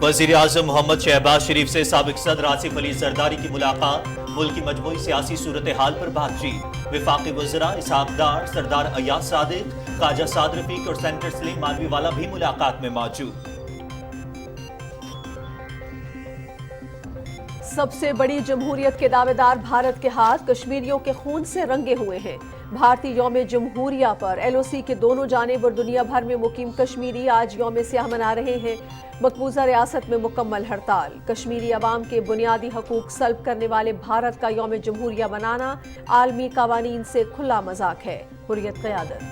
वज़ीर-ए-आज़म मोहम्मद शहबाज शरीफ से साबिक सदर आसिफ अली जरदारी की मुलाकात, मुल्क की मजमूई सियासी सूरत हाल पर बातचीत। वफाकी वज़रा इसहाक डार, सरदार अयाज सादिक, ख्वाजा साद रफीक और सेनेटर सलीम मालवीवाला भी मुलाकात में मौजूद। सबसे बड़ी जमहूरियत के दावेदार भारत के हाथ कश्मीरियों के खून से रंगे हुए हैं। भारतीय यौम जमहूरिया पर LOC के दोनों जानिब और दुनिया भर में मुकीम कश्मीरी आज यौम स्याह मना रहे हैं। मकबूजा रियासत में मुकम्मल हड़ताल। कश्मीरी अवाम के बुनियादी हकूक सल्ब करने वाले भारत का यौम जमहूरिया मनाना आलमी कवानीन से खुला मजाक है। हुर्रियत क़यादत।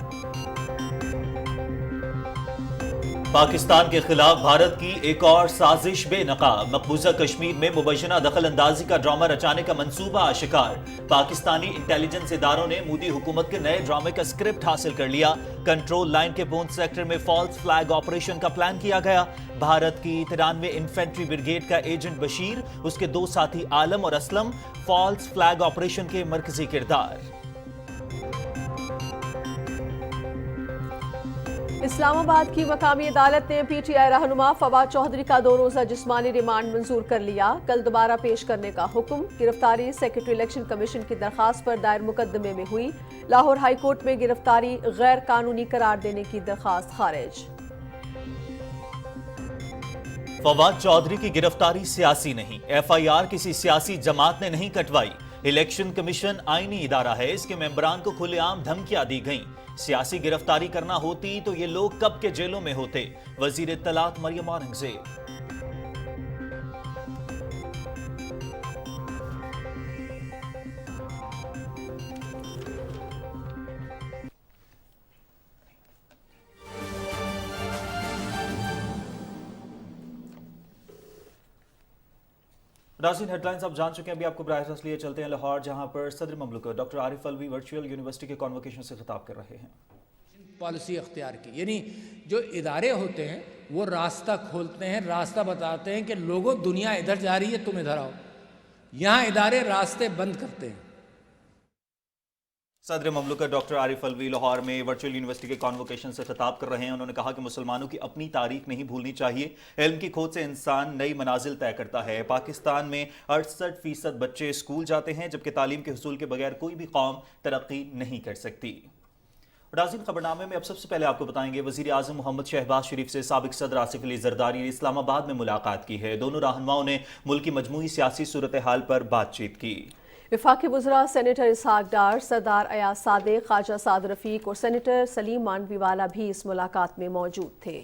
पाकिस्तान के खिलाफ भारत की एक और साजिश बेनकाब। मकबूजा कश्मीर में मुबैना दखल अंदाजी का ड्रामा रचाने का मंसूबा आशिकार। पाकिस्तानी इंटेलिजेंस इदारों ने मोदी हुकूमत के नए ड्रामे का स्क्रिप्ट हासिल कर लिया। कंट्रोल लाइन के पूंछ सेक्टर में फॉल्स फ्लैग ऑपरेशन का प्लान किया गया। भारत की 93 इन्फेंट्री ब्रिगेड का एजेंट बशीर, उसके 2 साथी आलम और असलम फॉल्स फ्लैग ऑपरेशन के मरकजी किरदार। इस्लामाबाद की मकामी अदालत ने PTI रहनुमा फवाद चौधरी का 2 रोज़ा जिस्मानी रिमांड मंजूर कर लिया। कल दोबारा पेश करने का हुक्म। गिरफ्तारी सेक्रेटरी इलेक्शन कमीशन की दरखास्त पर दायर मुकदमे में हुई। लाहौर हाई कोर्ट में गिरफ्तारी गैर कानूनी करार देने की दरखास्त खारिज। फवाद चौधरी की गिरफ्तारी सियासी नहीं, FIR किसी सियासी जमात ने नहीं कटवाई। इलेक्शन कमीशन आईनी इदारा है, इसके मेंबरान को खुलेआम धमकियां दी गईं। सियासी गिरफ्तारी करना होती तो ये लोग कब के जेलों में होते। वजीर इत्तलात मरियम औरंगजेब। नाज़रीन, हेडलाइंस आप जान चुके हैं। अभी आपको बराह रास्त लिए चलते हैं लाहौर, जहां पर सदर ममलकत doctor Arif Alvi virtual university के कॉन्वोकेशन से खिताब कर रहे हैं। पॉलिसी अख्तियार की, यानी जो इदारे होते हैं वो रास्ता खोलते हैं, रास्ता बताते हैं कि लोगों दुनिया इधर जा रही है, तुम इधर आओ। यहाँ इदारे रास्ते बंद करते हैं। सदर ममलकत डॉक्टर आरिफ अलवी लाहौर में वर्चुअल यूनिवर्सिटी के कॉन्वोकेशन से खिताब कर रहे हैं। उन्होंने कहा कि मुसलमानों की अपनी तारीख नहीं भूलनी चाहिए। इल्म की खोज से इंसान नई मनाजिल तय करता है। पाकिस्तान में 68% बच्चे स्कूल जाते हैं, जबकि तालीम के हुसूल के बगैर कोई भी कौम तरक्की नहीं कर सकती। नाज़रीन, खबरनामे में अब सबसे पहले आपको बताएंगे वज़ीर-ए-आज़म मोहम्मद शहबाज शरीफ से साबिक सदर आसिफ अली जरदारी ने इस्लामाबाद में मुलाकात की है। दोनों रहनुमाओं ने मुल्क की मजमूई सियासी सूरत हाल पर बातचीत की। वफाकी वज़रा सेनेटर इसहाक डार, सरदार अयाज सादिक, ख्वाजा साद रफीक और सेनेटर सलीम मालवीवाला भी इस मुलाकात में मौजूद थे।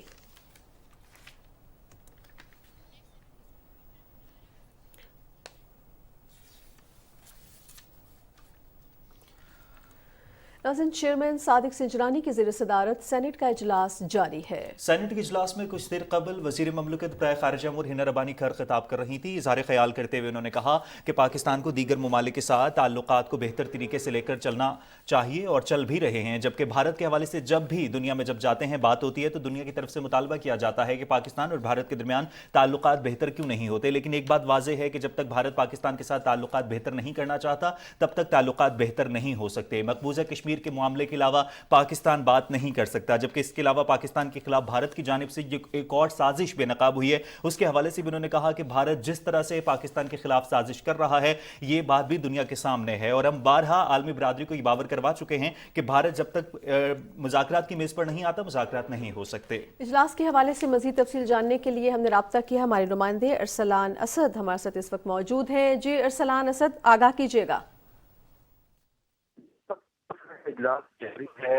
नाज़रीन, चेयरमैन सादिक सिंजरानी की ज़ेर सदारत सेनेट का इजलास जारी है। सेनेट के इजलास में कुछ देर कबल वज़ीर ममलकत बराए ख़ारिजा अमूर हिना रब्बानी खैर खिताब कर रही थी। इज़हार ख्याल करते हुए उन्होंने कहा कि पाकिस्तान को दीगर ममालिक के साथ ताल्लुकात को बेहतर तरीके से लेकर चलना चाहिए और चल भी रहे हैं। जबकि भारत के हवाले से जब भी दुनिया में जब जाते हैं, बात होती है तो दुनिया की तरफ से मुतालबा किया जाता है कि पाकिस्तान और भारत के दरमियान ताल्लुकात बेहतर क्यों नहीं होते। लेकिन एक बात वाज़ेह है कि जब तक भारत पाकिस्तान के साथ ताल्लुकात बेहतर नहीं करना चाहता, तब तक ताल्लुकात बेहतर नहीं हो सकते। मकबूजा कश्मीर के मामले के अलावा पाकिस्तान बात नहीं कर सकता, जबकि इसके अलावा पाकिस्तान के खिलाफ भारत की जानिब से एक और साजिश बेनकाब हुई है। उसके हवाले से भी उन्होंने कहा कि भारत जिस तरह से पाकिस्तान के खिलाफ साजिश कर रहा है, ये बात भी दुनिया के सामने है और हम बारहा आलमी बरादरी को ये बावर करवा चुके हैं कि भारत जब तक मुज़ाकरात की मेज पर नहीं आता, मुज़ाकरात नहीं हो सकते। इजलास के हवाले से मजीद तफसील जानने के लिए हमने राब्ता किया। हमारे नुमाइंदे अरसलान असद हमारे साथ इस वक्त मौजूद हैं। जी अरसलान असद, आगाह कीजिएगा। इजलास जारी है,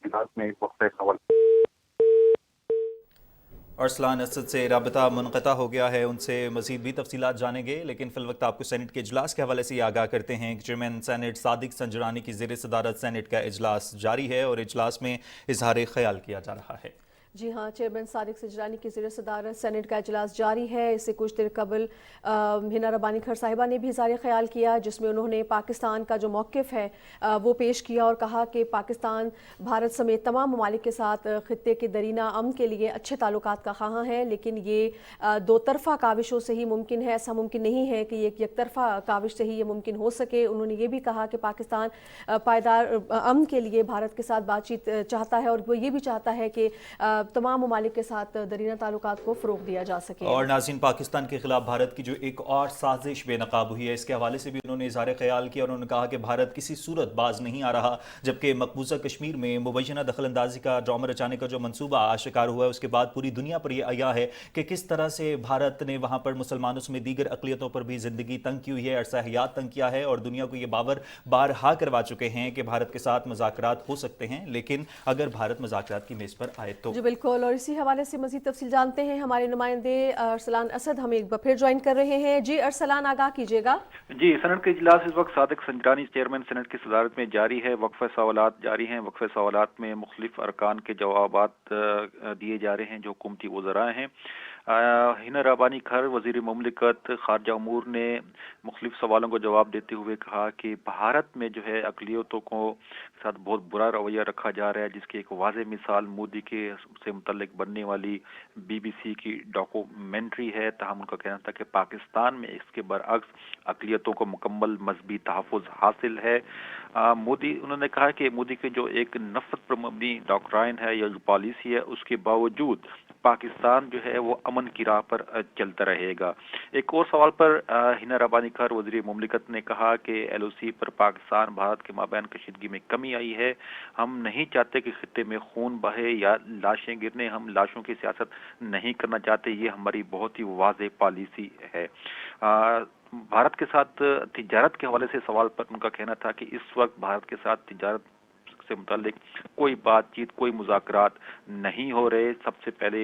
इजलास में एक वक्त खबर अरसलान असद से राबता मुनक़ता हो गया है, उनसे मज़ीद भी तफसीलात जानेंगे। लेकिन फ़िल वक्त आपको सेनेट के इजलास के हवाले से ये आगाह करते हैं कि चेयरमैन सेनेट सादिक संजरानी की ज़ेर सदारत सेनेट का इजलास जारी है और इजलास में इजहार ख्याल किया जा रहा है। जी हाँ, चेयरमैन सादिक सिंजरानी की ज़ेर सदारत सेनेट का इजलास जारी है। इससे कुछ देर कबल हिना रब्बानी खैर साहिबा ने भी इज़हार ख्याल किया, जिसमें उन्होंने पाकिस्तान का जो मौक़िफ़ है वो पेश किया और कहा कि पाकिस्तान भारत समेत तमाम ममालिक के साथ ख़ित्ते के दरीना अमन के लिए अच्छे ताल्लुकात का ख़्वाह है, लेकिन ये दो तरफ़ा काविशों से ही मुमकिन है। ऐसा मुमकिन नहीं है कि एक तरफ़ा काविश से ही ये मुमकिन हो सके। उन्होंने ये भी कहा कि पाकिस्तान पायदार अमन के लिए भारत के साथ बातचीत चाहता है और वो ये भी चाहता है कि तमाम ममालिक के साथ दरीना ताल्लुकात को फ़रोग़ दिया जा सके। और नाज़रीन, पाकिस्तान के खिलाफ भारत की जो एक और साजिश बेनकाब हुई है, इसके हवाले से भी उन्होंने इज़हार ख्याल किया। उन्होंने कहा कि भारत किसी सूरत बाज नहीं आ रहा, जबकि मकबूजा कश्मीर में मुबैना दखल अंदाजी का ड्रामा रचाने का जो मनसूबा आशिकार हुआ है, उसके बाद पूरी दुनिया पर यह आया है कि किस तरह से भारत ने वहाँ पर मुसलमानों समेत दीगर अक़लियतों पर भी ज़िंदगी तंग की हुई है, अरसा हयात तंग किया है, और दुनिया को ये बावर बारहा करवा चुके हैं कि भारत के साथ मुज़ाकरात हो सकते हैं, लेकिन अगर भारत मुज़ाकरात की मेज़ पर आए तो। जी बिल्कुल, और इसी हवाले से मज़ीद तफसील जानते हैं। हमारे नुमाइंदे अरसलान असद हमें एक बार फिर ज्वाइन कर रहे हैं। जी अरसलान, आगाह कीजिएगा। जी, सेनेट का इजलास इस वक्त सादिक संजरानी चेयरमैन सेनेट की सदारत में जारी है। वक्फे सवालात जारी हैं। वक्फे सवालात में मुख्तलिफ अरकान के जवाबात दिए जा रहे हैं जो हुकूमती वज़रा हैं। हिना रबानी खर वज़ीर मुमलिकत खारजा अमूर ने मुख्तलिफ सवालों को जवाब देते हुए कहा कि भारत में जो है अक़लियतों को साथ बहुत बुरा रवैया रखा जा रहा है, जिसकी एक वाज़ेह मिसाल मोदी के से मुतल्लिक बनने वाली BBC की डॉक्यूमेंट्री है। ताहम उनका कहना था कि पाकिस्तान में इसके बरअक्स अक़लियतों को मुकम्मल मज़हबी तहफ़्फ़ुज़ हासिल है। मोदी, उन्होंने कहा कि मोदी के जो एक नफ़रत पर मबनी डॉक्ट्राइन है या जो पॉलिसी है, उसके बावजूद पाकिस्तान जो है वो अमन की राह पर चलता रहेगा। एक और सवाल पर हिना रबानी खर वज़ीर मुमलिकत ने कहा कि LOC पर पाकिस्तान भारत के माबैन कशीदगी में कमी आई है। हम नहीं चाहते कि खित्ते में खून बहे या लाशें गिरने, हम लाशों की सियासत नहीं करना चाहते। ये हमारी बहुत ही वाज़ेह पॉलिसी है। भारत के साथ तिजारत के हवाले से सवाल पर उनका कहना था कि इस वक्त भारत के साथ तिजारत से मुताल्लिक कोई बातचीत, कोई मुज़ाकरात नहीं हो रहे। सबसे पहले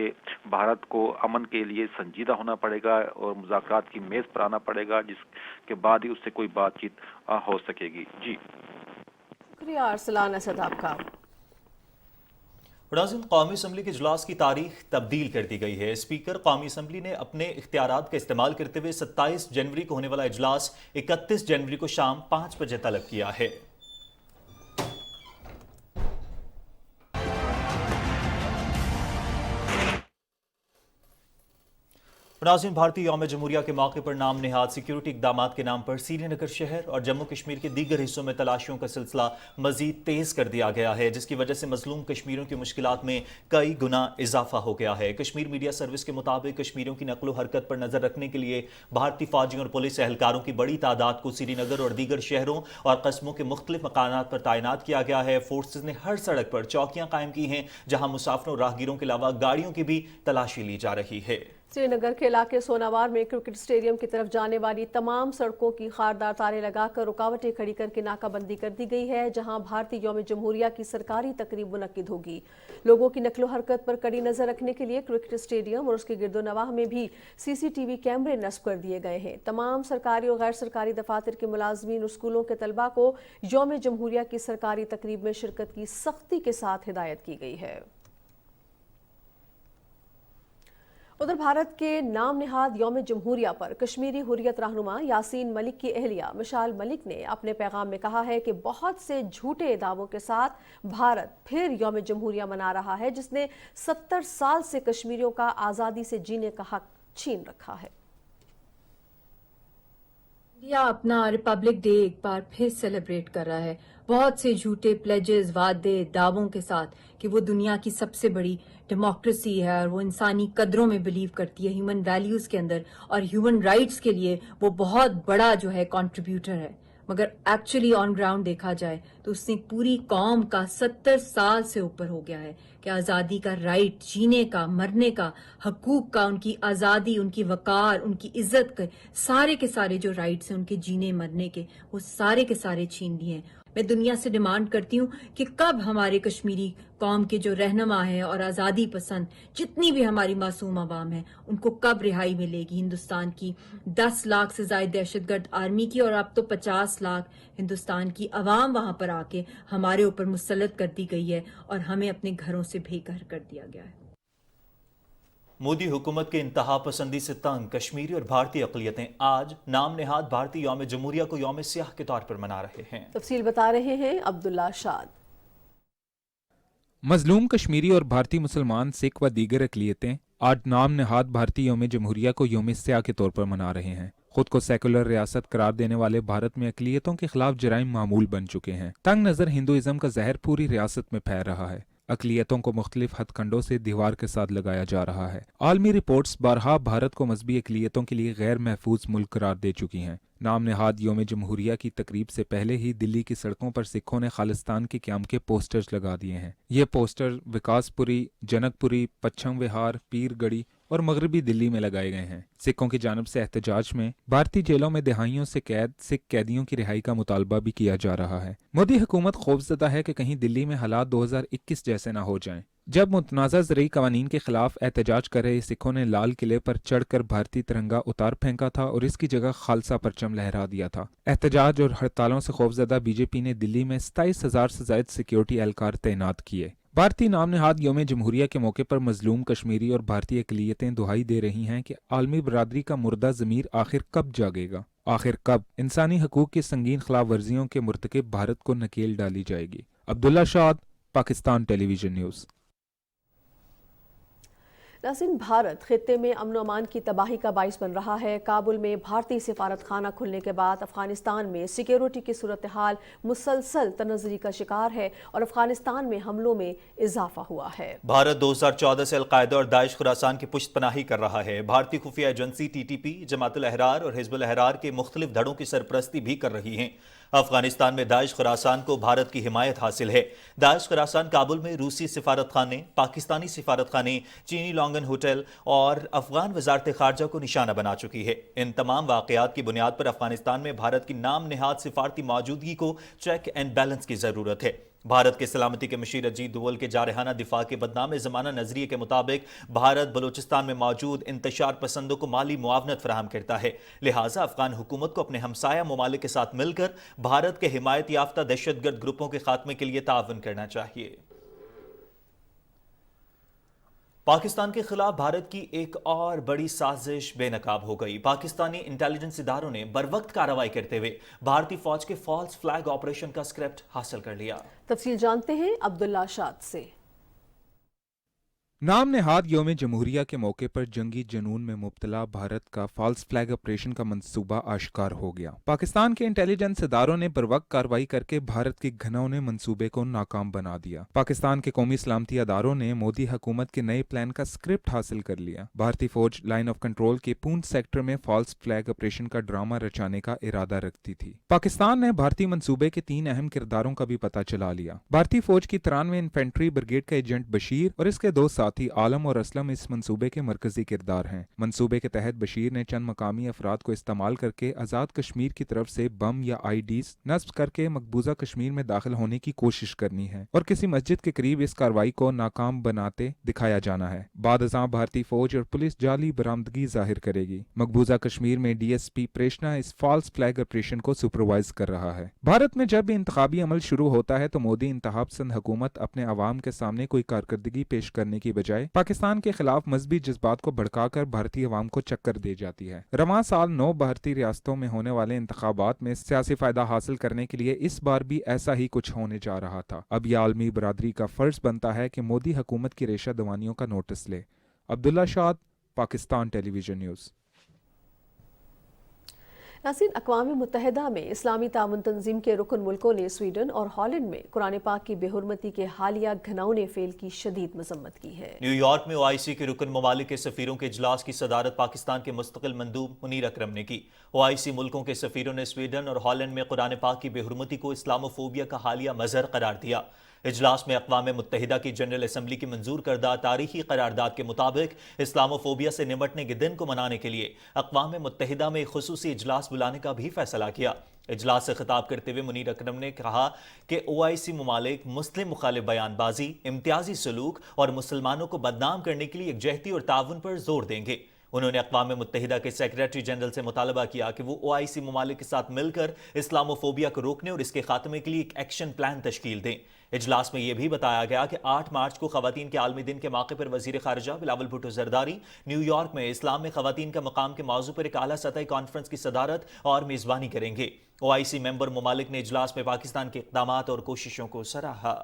भारत को अमन के लिए संजीदा होना पड़ेगा और मुज़ाकरात की मेज़ पर आना पड़ेगा, जिसके बाद ही उससे कोई बातचीत हो सकेगी। जी शुक्रिया अरसलान असद आपका। नाज़रीन, कौमी असम्बली के इजलास की तारीख तब्दील कर दी गई है। स्पीकर कौमी असम्बली ने अपने इख्तियारात का इस्तेमाल करते हुए 27 जनवरी को होने वाला इजलास 31 जनवरी को शाम 5 बजे तलब किया है। नाज़रीन, भारतीय यौम जमहूरिया के मौके पर नाम नेहाद सिक्योरिटी इक़दामात के नाम पर श्रीनगर शहर और जम्मू कश्मीर के दीगर हिस्सों में तलाशियों का सिलसिला मज़ीद तेज़ कर दिया गया है, जिसकी वजह से मज़लूम कश्मीरियों की मुश्किलात में कई गुना इजाफा हो गया है। कश्मीर मीडिया सर्विस के मुताबिक कश्मीरियों की नकलो हरकत पर नज़र रखने के लिए भारतीय फौजियों और पुलिस एहलकारों की बड़ी तादाद को श्रीनगर और दीगर शहरों और कस्बों के मुख्तलिफ मकानात पर तैनात किया गया है। फोर्सेज ने हर सड़क पर चौकियाँ कायम की हैं, जहाँ मुसाफिरों और राहगीरों के अलावा गाड़ियों की भी तलाशी ली जा रही है। श्रीनगर के इलाके सोनावार में क्रिकेट स्टेडियम की तरफ जाने वाली तमाम सड़कों की खारदार तारें लगाकर रुकावटें खड़ी करके नाकाबंदी कर दी गई है, जहां भारतीय यौम जमहूरिया की सरकारी तकरीब मुनक्किद होगी। लोगों की नकलो हरकत पर कड़ी नजर रखने के लिए क्रिकेट स्टेडियम और उसके गिरदोनवाह में भी CCTV कैमरे नस्ब कर दिए गए हैं। तमाम सरकारी और गैर सरकारी दफातर के मुलाजमीन और स्कूलों के तलबा को यौम जमहूरिया की सरकारी तकरीब में शिरकत की सख्ती के साथ हिदायत की गई है। उधर भारत के नाम नेहाद यौम जमहूरिया पर कश्मीरी हुर्रियत रहनुमा यासीन मलिक की अहलिया मिशाल मलिक ने अपने पैगाम में कहा है कि बहुत से झूठे दावों के साथ भारत फिर यौम जमहूरिया मना रहा है, जिसने 70 साल से कश्मीरियों का आज़ादी से जीने का हक छीन रखा है। इंडिया अपना रिपब्लिक डे एक बार फिर सेलिब्रेट कर रहा है, बहुत से झूठे प्लेजेस, वादे, दावों के साथ कि वो दुनिया की सबसे बड़ी डेमोक्रेसी है और वो इंसानी कदरों में बिलीव करती है, ह्यूमन वैल्यूज के अंदर, और ह्यूमन राइट्स के लिए वो बहुत बड़ा जो है कंट्रीब्यूटर है। मगर एक्चुअली ऑन ग्राउंड देखा जाए तो उसने पूरी कौम का 70 साल से ऊपर हो गया है कि आज़ादी का राइट, जीने का, मरने का, हकूक का, उनकी आज़ादी, उनकी वकार, उनकी इज्जत के सारे जो राइट्स हैं उनके जीने मरने के, वो सारे के सारे छीन लिए हैं। मैं दुनिया से डिमांड करती हूँ कि कब हमारे कश्मीरी कौम के जो रहनुमा हैं और आज़ादी पसंद जितनी भी हमारी मासूम आवाम है, उनको कब रिहाई मिलेगी। हिंदुस्तान की 10 लाख से ज़ायद दहशतगर्द आर्मी की और अब तो 50 लाख हिंदुस्तान की आवाम वहां पर आके हमारे ऊपर मुसल्लत कर दी गई है और हमें अपने घरों से बेघर कर दिया गया है। मोदी हुकूमत के इंतहा पसंदी से तंग कश्मीरी और भारतीय अक़लियतें आज नाम नेहाद भारतीय यौम जमहूरिया को यौम सियाह के तौर पर मना रहे हैं। तफसील बता रहे हैं अब्दुल्ला शाद। मजलूम कश्मीरी और भारतीय मुसलमान, सिख व दीगर अक़लियतें आज नाम नेहाद भारतीय यौम जमहूरिया को यौम सियाह के तौर पर मना रहे हैं। खुद को सेकुलर रियासत करार देने वाले भारत में अक़लियतों के खिलाफ जराइम मामूल बन चुके हैं। तंग नजर हिंदुइज्म का जहर पूरी रियासत में फैल रहा है। अकलियतों को मुख्तलिफ हथकंडों से दीवार के साथ लगाया जा रहा है। आलमी रिपोर्ट्स बारहा भारत को मजहबी अकलियतों के लिए गैर महफूज मुल्क करार दे चुकी हैं। नाम नेहाद योम जमहूरिया की तकरीब से पहले ही दिल्ली की सड़कों पर सिखों ने खालिस्तान के क़याम के पोस्टर्स लगा दिए हैं। ये पोस्टर विकासपुरी, जनकपुरी, पच्छम विहार, पीरगढ़ी और मगरबी दिल्ली में लगाए गए हैं। सिखों की जानब से एहतजाज में भारतीय जेलों में दहाइयों से कैद सिख कैदियों की रिहाई का मुतालबा भी किया जा रहा है। मोदी हुकूमत खौफजदा है कि कहीं दिल्ली में हालात 2021 जैसे न हो जाएं। जब मुतनाज़ा ज़रई कवानीन के खिलाफ एहतजाज कर रहे सिखों ने लाल किले पर चढ़कर भारतीय तिरंगा उतार फेंका था और इसकी जगह खालसा परचम लहरा दिया था। एहतजाज और हड़तालों से खौफजदा बीजेपी ने दिल्ली में 27,000 से ज्यादा सिक्योरिटी एहलकार तैनात किए। भारतीय नाम नेहाद योम जमहूरिया के मौके पर मजलूम कश्मीरी और भारतीय अक़लियतें दुहाई दे रही हैं कि आलमी बरादरी का मुर्दा ज़मीर आखिर कब जागेगा, आखिर कब इंसानी हकूक़ की संगीन खिलाफ वर्जियों के मुर्तकिब भारत को नकेल डाली जाएगी। अब्दुल्ला शाद, पाकिस्तान टेलीविजन न्यूज़। नाज़रीन, भारत खित्ते में अमन व अमान की तबाही का बाइस बन रहा है। काबुल में भारतीय सिफारत खाना खुलने के बाद अफगानिस्तान में सिक्योरिटी की सूरत हाल मुसलसल तनज़्ज़ुरी का शिकार है और अफगानिस्तान में हमलों में इजाफा हुआ है। भारत 2014 से अलकायदा और दाइश खुरासान की पुष्ट पनाही कर रहा है। भारतीय खुफिया एजेंसी TTP, जमातुल अहरार और हिजबुल अहरार के मुख्तलिफ धड़ों की सरपरस्ती भी कर रही हैं। अफगानिस्तान में दाइश खुरासान को भारत की हिमायत हासिल है। दाइश खुरासान काबुल में रूसी सिफारत खाने, पाकिस्तानी सिफारत खाने, चीनी लॉन्गन होटल और अफगान वजारत खारजा को निशाना बना चुकी है। इन तमाम वाकयात की बुनियाद पर अफगानिस्तान में भारत की नाम नेहाद सिफारती मौजूदगी को चेक एंड बैलेंस की जरूरत है। भारत के सलामती के मशीर अजीत दोवल के जारहाना दिफा के बदनाम ज़माना नजरिए के मुताबिक भारत बलूचिस्तान में मौजूद इंतशार पसंदों को माली मुआवनत फराहम करता है। लिहाजा अफगान हुकूमत को अपने हमसाया ममालिक के साथ मिलकर भारत के हिमायत याफ्ता दहशतगर्द ग्रुपों के खात्मे के लिए ताउन करना चाहिए। पाकिस्तान के खिलाफ भारत की एक और बड़ी साजिश बेनकाब हो गई। पाकिस्तानी इंटेलिजेंस इदारों ने बरवक्त कार्रवाई करते हुए भारतीय फौज के फॉल्स फ्लैग ऑपरेशन का स्क्रिप्ट हासिल कर लिया। तफसील जानते हैं अब्दुल्ला शाद से। नाम नेहाद योम जमहूरिया के मौके पर जंगी जनून में मुब्तला भारत का फॉल्स फ्लैग ऑपरेशन का मंसूबा आश्कार हो गया। पाकिस्तान के इंटेलिजेंस इदारों ने बरवक्त कार्रवाई करके भारत के घनौने मंसूबे को नाकाम बना दिया। पाकिस्तान के कौमी सलामती इदारों ने मोदी हुकूमत के नए प्लान का स्क्रिप्ट हासिल कर लिया। भारतीय फौज लाइन ऑफ कंट्रोल के पूंछ सेक्टर में फॉल्स फ्लैग ऑपरेशन का ड्रामा रचाने का इरादा रखती थी। पाकिस्तान ने भारतीय मंसूबे के 3 अहम किरदारों का भी पता चला लिया। भारतीय फौज की 93 इन्फेंट्री ब्रिगेड का एजेंट बशीर और इसके 2 साथी आलम और असलम इस मंसूबे के मरकजी किरदार हैं। मंसूबे के तहत बशीर ने चंद मकामी अफराद को इस्तेमाल करके आज़ाद कश्मीर की तरफ से बम या IDs नस्ब करके मकबूजा कश्मीर में दाखिल होने की कोशिश करनी है और किसी मस्जिद के करीब इस कार्रवाई को नाकाम बनाते दिखाया जाना है। बाद अज़ां भारतीय फौज और पुलिस जाली बरामदगी जाहिर करेगी। मकबूजा कश्मीर में DSP प्रेषणा इस फॉल्स फ्लैग ऑपरेशन को सुपरवाइज कर रहा है। भारत में जब भी इंतखाबी अमल शुरू होता है तो मोदी इंतहा पसंद हुकूमत अपने अवाम के सामने कोई कारकर्दगी पेश करने की बजाय पाकिस्तान के खिलाफ मजहबी जज्बात को भड़काकर भारतीय अवाम को चक्कर दे जाती है। रवां साल 9 भारतीय रियासतों में होने वाले इंतखाबात में सियासी फायदा हासिल करने के लिए इस बार भी ऐसा ही कुछ होने जा रहा था। अब यह आलमी बरादरी का फर्ज बनता है कि मोदी हुकूमत की रेशा दवानियों का नोटिस ले। अब्दुल्ला शाद, पाकिस्तान टेलीविजन न्यूज़। नाज़रीन, अक़वाम मुत्तहिदा में इस्लामी ताउन तंजीम के रुकन मुल्कों ने स्वीडन और हॉलैंड में कुरान पाक की बेहुरमती के हालिया घिनौने फेल की शदीद मजम्मत की है। न्यूयॉर्क में OIC के रुकन ममालिक के सफीरों के इजलास की सदारत पाकिस्तान के मुस्तकिल मंदूब मुनीर अकरम ने की। OIC मुल्कों के सफीरों ने स्वीडन और हॉलैंड में कुरान पाक की बेहुरमती को इस्लामोफोबिया का हालिया मजहर करार दिया। इजलास में अक़वाम मुत्तहिदा की जनरल असम्बली की मंजूर करदा तारीखी करारदाद के मुताबिक इस्लामोफोबिया से निपटने के दिन को मनाने के लिए अक़वाम मुत्तहिदा में खुसूसी इजलास बुलाने का भी फैसला किया। इजलास से खिताब करते हुए मुनीर अकरम ने कहा कि OIC ममालिक मुस्लिम मुखालिफ बयानबाजी, इम्तियाजी सलूक और मुसलमानों को बदनाम करने के लिए यकजहती और ताउन पर जोर देंगे। उन्होंने अक़वाम मुत्तहिदा के सेक्रेटरी जनरल से मुतालबा किया कि वो OIC ममालिक के साथ मिलकर इस्लामोफोबिया को रोकने और इसके खात्मे के लिए एक एक्शन प्लान तश्कील दें। इजलास में यह भी बताया गया कि 8 मार्च को खवातीन के आलमी दिन के मौके पर वजीर खारजा बिलावल भुट्टो जरदारी न्यूयॉर्क में इस्लाम में खवातीन का मकाम के मौजू पर एक आला सतही कॉन्फ्रेंस की सदारत और मेज़बानी करेंगे। OIC मेंबर ममालिक ने इजलास में पाकिस्तान के इक़दामात और कोशिशों को सराहा।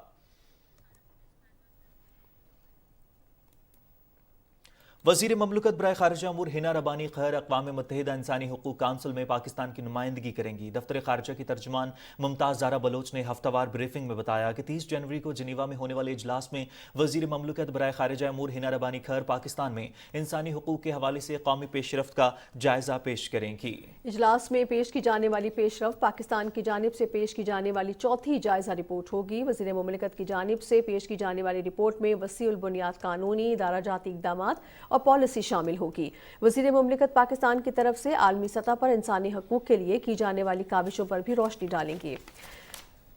वजीर ममलकत बराए खारजा अमूर हिना रबानी खैर अक़वाम मुत्तहिदा इंसानी हुकूक काउंसिल में पाकिस्तान की नुमाइंदगी करेंगी। दफ्तर खारजा की तर्जुमान मुमताज़ ज़ारा बलोच ने हफ्तावार ब्रीफिंग में बताया कि 30 जनवरी को जिनीवा में होने वाले इजलास में वजीर ममलकत बराए खारजा अमूर हिना रबानी खैर पाकिस्तान में इंसानी हुकूक के हवाले से कौमी पेशरफ्त का जायजा पेश करेंगी। इजलास में पेश की जाने वाली पेशरफ्त पाकिस्तान की जानिब से पेश की जाने वाली चौथी जायजा रिपोर्ट होगी। वजीर मुमलिकत की जानिब से पेश की जाने वाली रिपोर्ट में वसीउल बुनियाद कानूनी इदारा जाती इक़दामात और पॉलिसी शामिल होगी। वजीर मुमलिकत पाकिस्तान की तरफ से आलमी सतह पर इंसानी हकूक के लिए की जाने वाली काविशों पर भी रोशनी डालेंगी।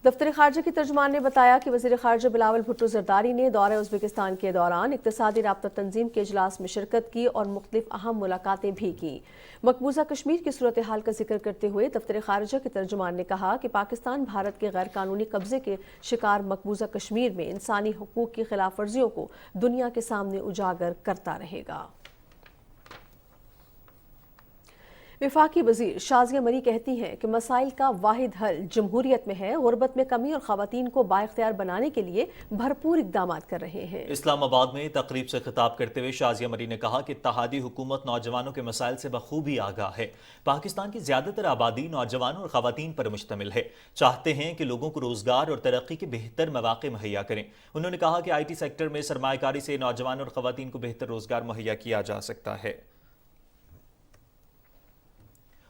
दफ्तर खारजा की तर्जुमान ने बताया कि वज़ीर खारजा बिलावल भुट्टो ज़रदारी ने दौरा उज़्बेकिस्तान के दौरान इक़्तिसादी राब्ता तंजीम के इजलास में शिरकत की और मुख्तलिफ अहम मुलाकातें भी की। मकबूजा कश्मीर की सूरत हाल का जिक्र करते हुए दफ्तर खारजा के तर्जुमान ने कहा कि पाकिस्तान भारत के गैर कानूनी कब्जे के शिकार मकबूजा कश्मीर में इंसानी हुकूक की खिलाफ वर्जियों को दुनिया के सामने उजागर करता रहेगा। वफाकी वजीर शाजिया मरी कहती हैं कि मसाइल का वाहिद हल जमहूरियत में है। गुर्बत में कमी और खवातीन को बाइख्तियार बनाने के लिए भरपूर इक़दाम कर रहे हैं। इस्लामाबाद में तकरीब से खिताब करते हुए शाजिया मरी ने कहा कि इत्तेहादी हुकूमत नौजवानों के मसाइल से बखूबी आगाह है। पाकिस्तान की ज्यादातर आबादी नौजवानों और खवातीन पर मुश्तमिल है। चाहते हैं कि लोगों को रोजगार और तरक्की के बेहतर मौके मुहैया करें। उन्होंने कहा कि IT सेक्टर में सरमायाकारी से नौजवानों और खवातीन को बेहतर रोजगार मुहैया किया जा सकता है।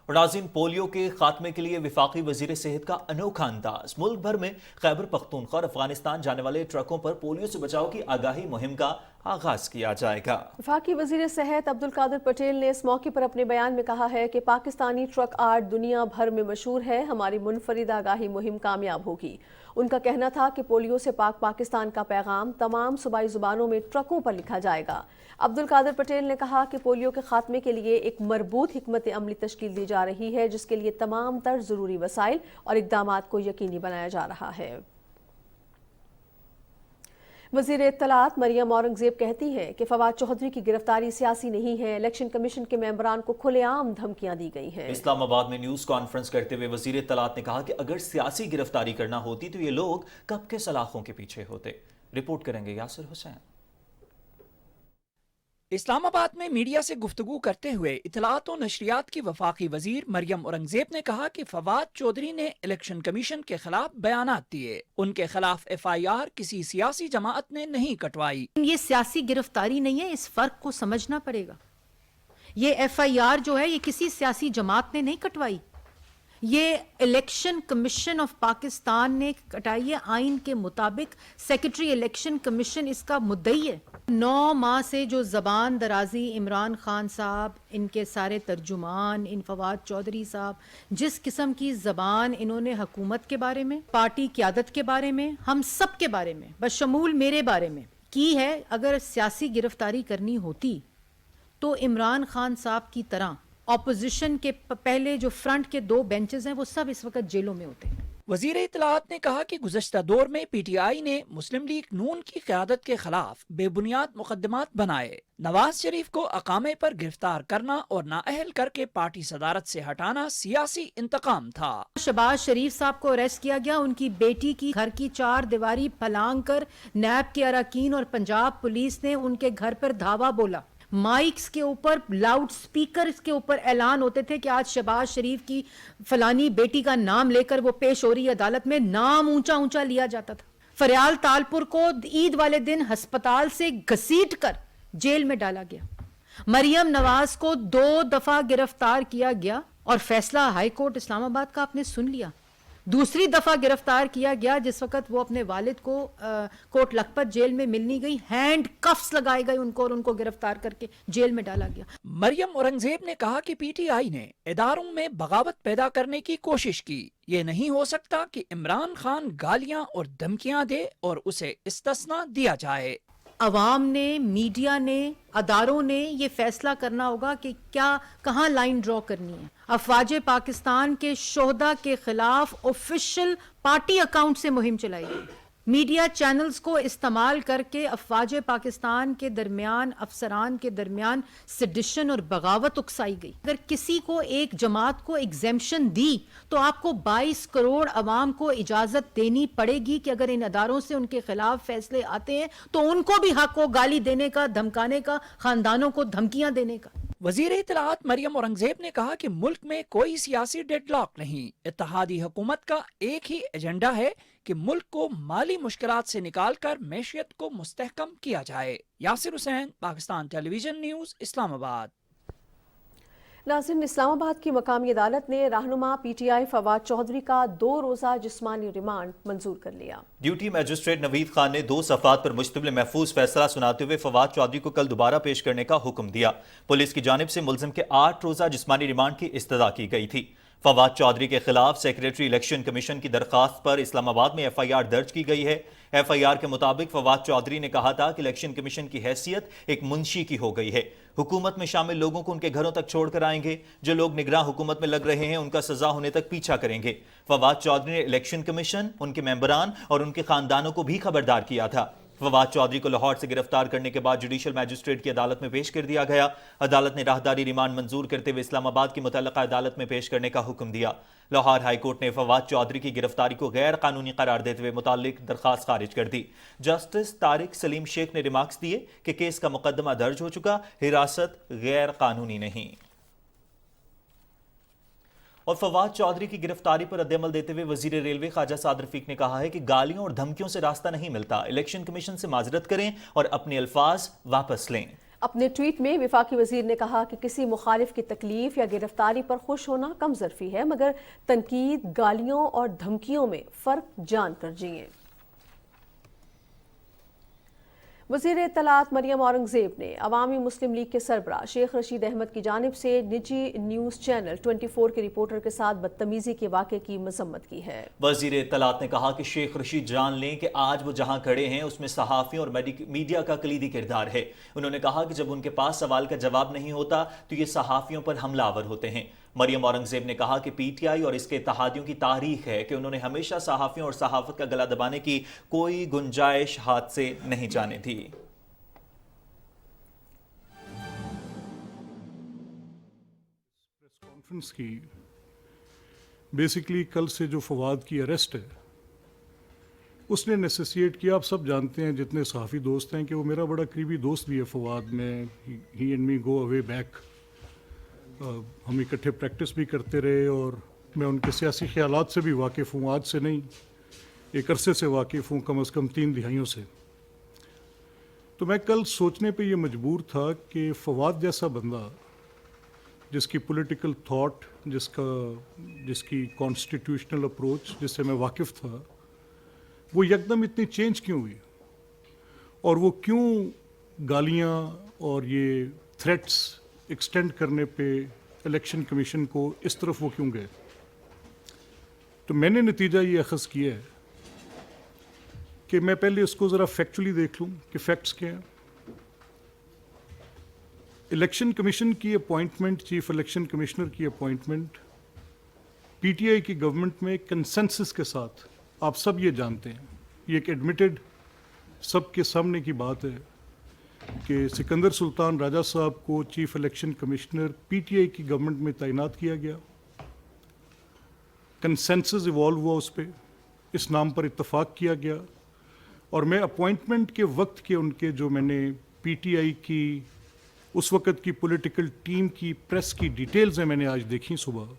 और नाज़रीन, पोलियो के खात्मे के लिए वफाकी वजीर सेहत का अनोखा अंदाज। मुल्क भर में खैबर पख्तूनख्वा और अफगानिस्तान जाने वाले ट्रकों पर पोलियो से बचाव की आगाही मुहिम का आगाज किया जाएगा। वफाकी वजीर सेहत अब्दुल कादिर पटेल ने इस मौके पर अपने बयान में कहा है कि पाकिस्तानी ट्रक आर्ट दुनिया भर में मशहूर है। हमारी मुनफरिद आगाही मुहिम कामयाब होगी। उनका कहना था कि पोलियो से पाक पाकिस्तान का पैगाम तमाम सूबाई जुबानों में ट्रकों पर लिखा जाएगा। अब्दुल कादिर पटेल ने कहा कि पोलियो के खात्मे के लिए एक मरबूत हिकमत अमली तश्कील दी जा रही है, जिसके लिए तमाम तर ज़रूरी वसाइल और इक़दामात को यकीनी बनाया जा रहा है। वज़ीर इत्तलात मरियम औरंगज़ेब कहती हैं कि फवाद चौधरी की गिरफ्तारी सियासी नहीं है। इलेक्शन कमीशन के मेंबरान को खुलेआम धमकियां दी गई हैं। इस्लामाबाद में न्यूज़ कॉन्फ्रेंस करते हुए वज़ीर इत्तलात ने कहा कि अगर सियासी गिरफ्तारी करना होती तो ये लोग कब के सलाखों के पीछे होते। रिपोर्ट करेंगे यासिर हुसैन। इस्लामाबाद में मीडिया से गुफ्तगू करते हुए इत्तलात और नशरियात की वफाकी वजीर मरियम औरंगजेब ने कहा कि फवाद चौधरी ने इलेक्शन कमीशन के खिलाफ बयानात दिए। उनके खिलाफ FIR किसी सियासी जमात ने नहीं कटवाई। ये सियासी गिरफ्तारी नहीं है, इस फर्क को समझना पड़ेगा। ये FIR जो है ये किसी सियासी जमात ने नहीं कटवाई, ये इलेक्शन कमीशन ऑफ पाकिस्तान ने कटाई है। आइन के मुताबिक सेक्रेटरी इलेक्शन कमीशन इसका मुद्दई है। 9 माह से जो जबान दराजी इमरान खान साहब, इनके सारे तर्जुमान, इन फवाद चौधरी साहब, जिस किस्म की जबान इन्होंने हुकूमत के बारे में, पार्टी क़यादत के बारे में, हम सब के बारे में, बशमूल मेरे बारे में की है। अगर सियासी गिरफ्तारी करनी होती तो इमरान खान साहब की तरह ऑपोजिशन के पहले जो फ्रंट के 2 बेंचेस हैं वो सब इस वक्त जेलों में होते हैं। वजीर इत्तलात ने कहा कि गुज़श्ता दौर में PTI ने मुस्लिम लीग नून की क़यादत के खिलाफ बेबुनियाद मुकदमात बनाए। नवाज शरीफ को अकामे पर गिरफ्तार करना और नाअहल करके पार्टी सदारत से हटाना सियासी इंतकाम था। शहबाज शरीफ साहब को अरेस्ट किया गया। उनकी बेटी की घर की 4 दीवारी फलांग कर नैब के अरकान और पंजाब पुलिस ने उनके घर पर धावा बोला। माइक्स के ऊपर, लाउड स्पीकर के ऊपर ऐलान होते थे कि आज शहबाज शरीफ की फलानी बेटी का नाम लेकर वो पेश हो रही है अदालत में। नाम ऊंचा ऊंचा लिया जाता था। फरियाल तालपुर को ईद वाले दिन अस्पताल से घसीट कर जेल में डाला गया। मरियम नवाज को 2 दफा गिरफ्तार किया गया और फैसला हाई कोर्ट इस्लामाबाद का आपने सुन लिया। दूसरी दफा गिरफ्तार किया गया जिस वक्त वो अपने वालिद को कोट लखपत जेल में मिलनी गई। हैंड कफ्स लगाए गए उनको और उनको गिरफ्तार करके जेल में डाला गया। मरियम औरंगजेब ने कहा कि PTI ने इदारों में बगावत पैदा करने की कोशिश की। ये नहीं हो सकता कि इमरान खान गालियां और धमकियां दे और उसे इस्तिस्ना दिया जाए। अवाम ने, मीडिया ने, अदारों ने ये फैसला करना होगा कि क्या कहाँ लाइन ड्रॉ करनी है। अफवाज पाकिस्तान के शोहदा के खिलाफ ऑफिशियल पार्टी अकाउंट से मुहिम चलाई गई। मीडिया चैनल्स को इस्तेमाल करके अफवाज पाकिस्तान के दरमियान, अफसरान के दरमियान सेडिशन और बगावत उकसाई गई। अगर किसी को एक जमात को एग्जेम्पशन दी तो आपको 22 करोड़ अवाम को इजाजत देनी पड़ेगी कि अगर इन अदारों से उनके खिलाफ फैसले आते हैं तो उनको भी हक हो गाली देने का, धमकाने का, खानदानों को धमकियां देने का। वजीर इत्तलाआत मरियम औरंगजेब ने कहा कि मुल्क में कोई सियासी डेडलॉक नहीं, इत्तेहादी हुकूमत का एक ही एजेंडा है कि मुल्क को माली मुश्किलात से निकालकर मैशियत को मुस्तहकम किया जाए। Yasir Hussain, Pakistan television news, Islamabad. नाज़रीन, इस्लामाबाद की मकामी अदालत ने रहनुमा PTI फवाद चौधरी का 2 रोज़ा जिस्मानी रिमांड मंजूर कर लिया। ड्यूटी मैजिस्ट्रेट नवीद खान ने 2 सफ़ात पर मुश्तमिल महफूज फैसला सुनाते हुए फवाद चौधरी को कल दोबारा पेश करने का हुक्म दिया। पुलिस की जानिब से मुलजिम के 8 रोज़ा जिस्मानी रिमांड की इस्तदा की गई थी। फवाद चौधरी के खिलाफ सेक्रेटरी इलेक्शन कमीशन की दरखास्त पर इस्लामाबाद में FIR दर्ज की गई है। FIR के मुताबिक फवाद चौधरी ने कहा था कि इलेक्शन कमीशन की हैसियत एक मुंशी की हो गई है। हुकूमत में शामिल लोगों को उनके घरों तक छोड़ कर आएंगे। जो लोग निगरान हुकूमत में लग रहे हैं उनका सजा होने तक पीछा करेंगे। फवाद चौधरी ने इलेक्शन कमीशन, उनके मेंबरान और उनके खानदानों को भी खबरदार किया था। फवाद चौधरी को लाहौर से गिरफ्तार करने के बाद जुडिशल मैजिस्ट्रेट की अदालत में पेश कर दिया गया। अदालत ने राहदारी रिमांड मंजूर करते हुए इस्लामाबाद की मुतल्लका अदालत में पेश करने का हुक्म दिया। लाहौर हाई कोर्ट ने फवाद चौधरी की गिरफ्तारी को गैर कानूनी करार देते हुए मुताल्लिक दरखास्त खारिज कर दी। जस्टिस तारिक सलीम शेख ने रिमार्क्स दिए कि केस का मुकदमा दर्ज हो चुका, हिरासत गैर कानूनी नहीं। और फवाद चौधरी की गिरफ्तारी पर रद्दअमल देते हुए वजीर रेलवे ख्वाजा साद रफीक ने कहा है कि गालियों और धमकियों से रास्ता नहीं मिलता। इलेक्शन कमीशन से माजरत करें और अपने अल्फाज वापस लें। अपने ट्वीट में वफाकी वजीर ने कहा कि किसी मुखालिफ की तकलीफ या गिरफ्तारी पर खुश होना कम ज़रफ़ी है, मगर तनकीद, गालियों और धमकियों में फ़र्क जान कर जिएं। वज़ीर इत्तलाआत मरियम औरंगजेब ने अवामी मुस्लिम लीग के सरबराह शेख रशीद अहमद की जानिब से निजी न्यूज़ चैनल 24 के रिपोर्टर के साथ बदतमीजी के वाक़े की मजम्मत की है। वज़ीर इत्तलाआत ने कहा कि शेख रशीद जान लें कि आज वो जहां खड़े हैं उसमें सहाफ़ियों और मीडिया का कलीदी किरदार है। उन्होंने कहा कि जब उनके पास सवाल का जवाब नहीं होता तो ये सहाफ़ियों पर हमलावर होते हैं। मरियम औरंगजेब ने कहा कि PTI और इसके इत्तेहादियों की तारीख है कि उन्होंने हमेशा सहाफ़ियों और सहाफ़त का गला दबाने की कोई गुंजाइश हाथ से नहीं जाने दी। प्रेस कॉन्फ्रेंस की बेसिकली कल से जो फवाद की अरेस्ट है उसने नेसेसिएट किया। आप सब जानते हैं जितने सहाफ़ी दोस्त हैं कि वो मेरा बड़ा करीबी दोस्त भी है फवाद में। He and me go away back. हम इकट्ठे प्रैक्टिस भी करते रहे और मैं उनके सियासी ख्यालात से भी वाकिफ़ हूँ। आज से नहीं, एक अरसे से वाकिफ़ हूँ, कम अज़ कम 3 दिहाइयों से। तो मैं कल सोचने पे ये मजबूर था कि फवाद जैसा बंदा जिसकी पॉलिटिकल थॉट, जिसकी कॉन्स्टिट्यूशनल अप्रोच जिससे मैं वाकिफ़ था, वो यकदम इतनी चेंज क्यों हुई और वो क्यों गालियाँ और ये थ्रेट्स एक्सटेंड करने पे इलेक्शन कमीशन को इस तरफ वो क्यों गए। तो मैंने नतीजा ये अखज़ किया है कि मैं पहले इसको ज़रा फैक्चुअली देख लूँ कि फैक्ट्स क्या हैं। इलेक्शन कमीशन की अपॉइंटमेंट, चीफ इलेक्शन कमिश्नर की अपॉइंटमेंट PTI की गवर्नमेंट में कंसेंसस के साथ, आप सब ये जानते हैं, ये एक एडमिटेड सबके सामने की बात है कि सिकंदर सुल्तान राजा साहब को चीफ इलेक्शन कमिश्नर PTI की गवर्नमेंट में तैनात किया गया। कंसेंसस इवॉल्व हुआ उस पर, इस नाम पर इत्तफाक किया गया और मैं अपॉइंटमेंट के वक्त के उनके जो मैंने PTI की उस वक़्त की पॉलिटिकल टीम की प्रेस की डिटेल्स हैं मैंने आज देखी सुबह,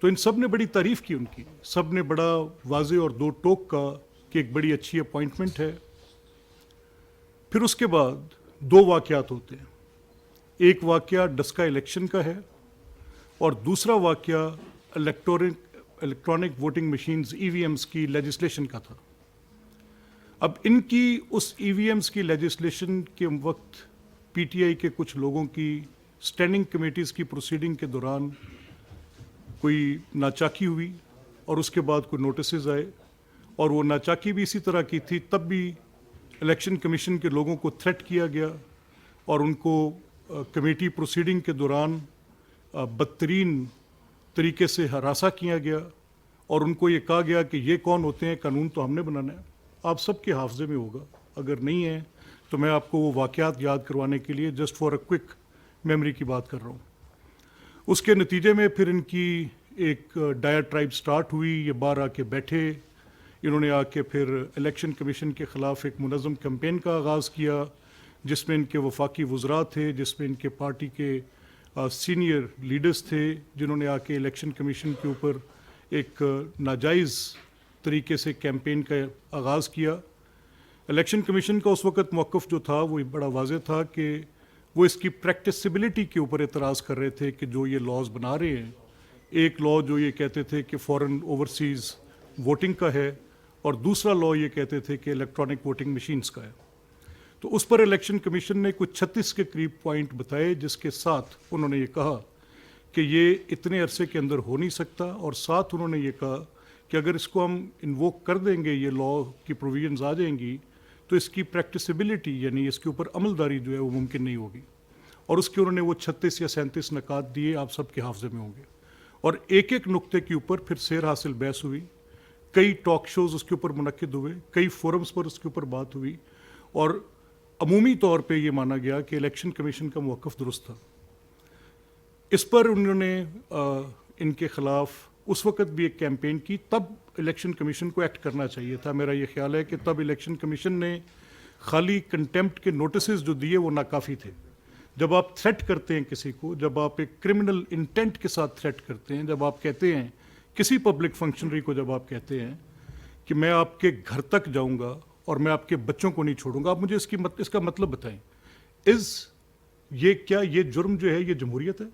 तो इन सब ने बड़ी तारीफ़ की उनकी। सब ने बड़ा वाज़े और दो टोक का कि एक बड़ी अच्छी अपॉइंटमेंट है। फिर उसके बाद 2 वाक़यात होते हैं। एक वाक़या डस्का इलेक्शन का है और दूसरा वाक़या इलेक्ट्रॉनिक वोटिंग मशीन्स EVMs की लेजिस्लेशन का था। अब इनकी उस EVMs की लेजिस्लेशन के वक्त PTI के कुछ लोगों की स्टैंडिंग कमेटीज़ की प्रोसीडिंग के दौरान कोई नाचाकी हुई और उसके बाद कोई नोटिसेज आए और वो नाचाकी भी इसी तरह की थी। तब भी इलेक्शन कमीशन के लोगों को थ्रेट किया गया और उनको कमेटी प्रोसीडिंग के दौरान बदतरीन तरीके से हरासा किया गया और उनको ये कहा गया कि ये कौन होते हैं, कानून तो हमने बनाना है। آپ سب کے حافظے میں ہوگا، اگر نہیں ہے تو میں آپ کو وہ واقعات یاد کروانے کے لیے just for a quick memory کی بات کر رہا ہوں. اس کے نتیجے میں پھر ان کی ایک ڈائیاٹرائب سٹارٹ ہوئی، یہ باہر آ کے بیٹھے، انہوں نے آ کے پھر الیکشن کمیشن کے خلاف ایک منظم کیمپین کا آغاز کیا، جس میں ان کے وفاقی وزراء تھے، جس میں ان کے پارٹی کے سینئر لیڈرز تھے، جنہوں نے آ کے الیکشن کمیشن کے اوپر ایک ناجائز طریقے سے کیمپین کا آغاز کیا. الیکشن کمیشن کا اس وقت موقف جو تھا وہ بڑا واضح تھا کہ وہ اس کی پریکٹسیبلٹی کے اوپر اعتراض کر رہے تھے کہ جو یہ لاز بنا رہے ہیں، ایک لا جو یہ کہتے تھے کہ فورن اوورسیز ووٹنگ کا ہے، اور دوسرا لا یہ کہتے تھے کہ الیکٹرانک ووٹنگ مشینز کا ہے. تو اس پر الیکشن کمیشن نے کچھ 36 کے قریب پوائنٹ بتائے، جس کے ساتھ انہوں نے یہ کہا کہ یہ اتنے عرصے کے اندر ہو نہیں سکتا، اور ساتھ انہوں نے یہ کہا کہ اگر اس کو ہم انووک کر دیں گے، یہ لا کی پروویژنز آ جائیں گی، تو اس کی پریکٹسیبلٹی یعنی اس کے اوپر عمل داری جو ہے وہ ممکن نہیں ہوگی. اور اس کے انہوں نے وہ 36 یا 37 نکات دیے، آپ سب کے حافظے میں ہوں گے. اور ایک ایک نقطے کے اوپر پھر سیر حاصل بحث ہوئی، کئی ٹاک شوز اس کے اوپر منعقد ہوئے، کئی فورمز پر اس کے اوپر بات ہوئی، اور عمومی طور پہ یہ مانا گیا کہ الیکشن کمیشن کا موقف درست تھا. اس پر انہوں نے ان کے خلاف اس وقت بھی ایک کیمپین کی. تب الیکشن کمیشن کو ایکٹ کرنا چاہیے تھا. میرا یہ خیال ہے کہ تب الیکشن کمیشن نے خالی کنٹیمپٹ کے نوٹسز جو دیے وہ ناکافی تھے. جب آپ تھریٹ کرتے ہیں کسی کو، جب آپ ایک کرمنل انٹینٹ کے ساتھ تھریٹ کرتے ہیں، جب آپ کہتے ہیں کسی پبلک فنکشنری کو، جب آپ کہتے ہیں کہ میں آپ کے گھر تک جاؤں گا اور میں آپ کے بچوں کو نہیں چھوڑوں گا، آپ مجھے اس کا مطلب بتائیں. کیا یہ جرم جو ہے یہ جمہوریت ہے؟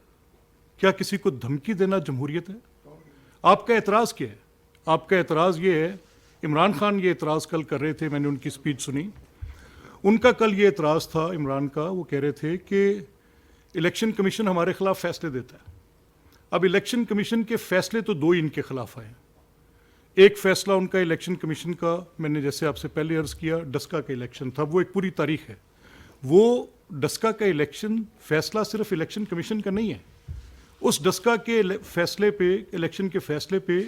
کیا کسی کو دھمکی دینا جمہوریت ہے؟ آپ کا اعتراض کیا ہے؟ آپ کا اعتراض یہ ہے، عمران خان یہ اعتراض کل کر رہے تھے، میں نے ان کی سپیچ سنی. ان کا کل یہ اعتراض تھا عمران کا، وہ کہہ رہے تھے کہ الیکشن کمیشن ہمارے خلاف فیصلے دیتا ہے. اب الیکشن کمیشن کے فیصلے تو دو ان کے خلاف آئے ہیں. ایک فیصلہ ان کا الیکشن کمیشن کا، میں نے جیسے آپ سے پہلے عرض کیا، ڈسکا کا الیکشن تھا، وہ ایک پوری تاریخ ہے. وہ ڈسکا کا الیکشن فیصلہ صرف الیکشن کمیشن کا نہیں ہے. اس ڈسکا کے فیصلے پہ، الیکشن کے فیصلے پہ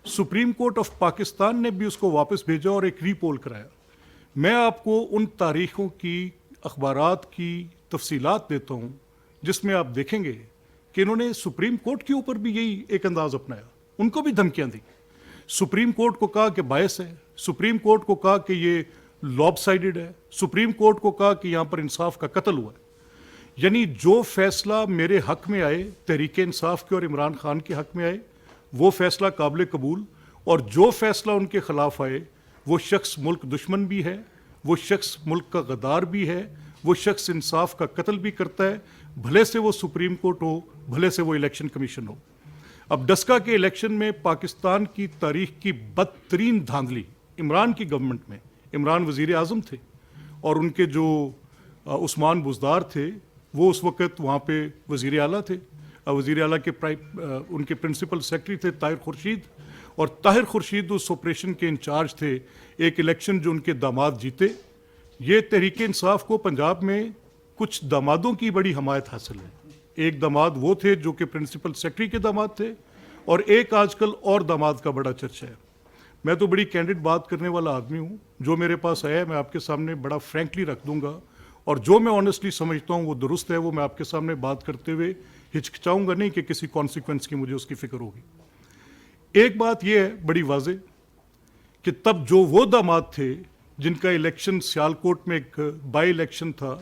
سپریم کورٹ آف پاکستان نے بھی اس کو واپس بھیجا اور ایک ری پول کرایا. میں آپ کو ان تاریخوں کی، اخبارات کی تفصیلات دیتا ہوں جس میں آپ دیکھیں گے کہ انہوں نے سپریم کورٹ کے اوپر بھی یہی ایک انداز اپنایا. ان کو بھی دھمکیاں دی. سپریم کورٹ کو کہا کہ باعث ہے، سپریم کورٹ کو کہا کہ یہ لاب سائڈڈ ہے، سپریم کورٹ کو کہا کہ یہاں پر انصاف کا قتل ہوا ہے. یعنی جو فیصلہ میرے حق میں آئے، تحریک انصاف کے اور عمران خان کے حق میں آئے، وہ فیصلہ قابل قبول، اور جو فیصلہ ان کے خلاف آئے وہ شخص ملک دشمن بھی ہے، وہ شخص ملک کا غدار بھی ہے، وہ شخص انصاف کا قتل بھی کرتا ہے، بھلے سے وہ سپریم کورٹ ہو، بھلے سے وہ الیکشن کمیشن ہو. اب ڈسکا کے الیکشن میں پاکستان کی تاریخ کی بدترین دھاندلی عمران کی گورنمنٹ میں، عمران وزیر اعظم تھے اور ان کے جو عثمان بزدار تھے وہ اس وقت وہاں پہ وزیر اعلیٰ تھے. وزیر اعلیٰ کے ان کے پرنسپل سیکرٹری تھے طاہر خورشید، اور طاہر خورشید اس آپریشن کے انچارج تھے. ایک الیکشن جو ان کے داماد جیتے. یہ تحریک انصاف کو پنجاب میں کچھ دامادوں کی بڑی حمایت حاصل ہے. ایک داماد وہ تھے جو کہ پرنسپل سیکرٹری کے داماد تھے، اور ایک آج کل اور داماد کا بڑا چرچا ہے. میں تو بڑی کینڈیڈ بات کرنے والا آدمی ہوں. جو میرے پاس آیا ہے میں آپ کے سامنے بڑا فرینکلی رکھ دوں گا، اور جو میں آنیسٹلی سمجھتا ہوں وہ درست ہے وہ میں آپ کے سامنے بات کرتے ہوئے ہچکچاؤں گا نہیں کہ کسی کانسیکوینس کی مجھے اس کی فکر ہوگی. ایک بات یہ ہے بڑی واضح کہ تب جو وہ داماد تھے جن کا الیکشن سیالکوٹ میں ایک بائی الیکشن تھا،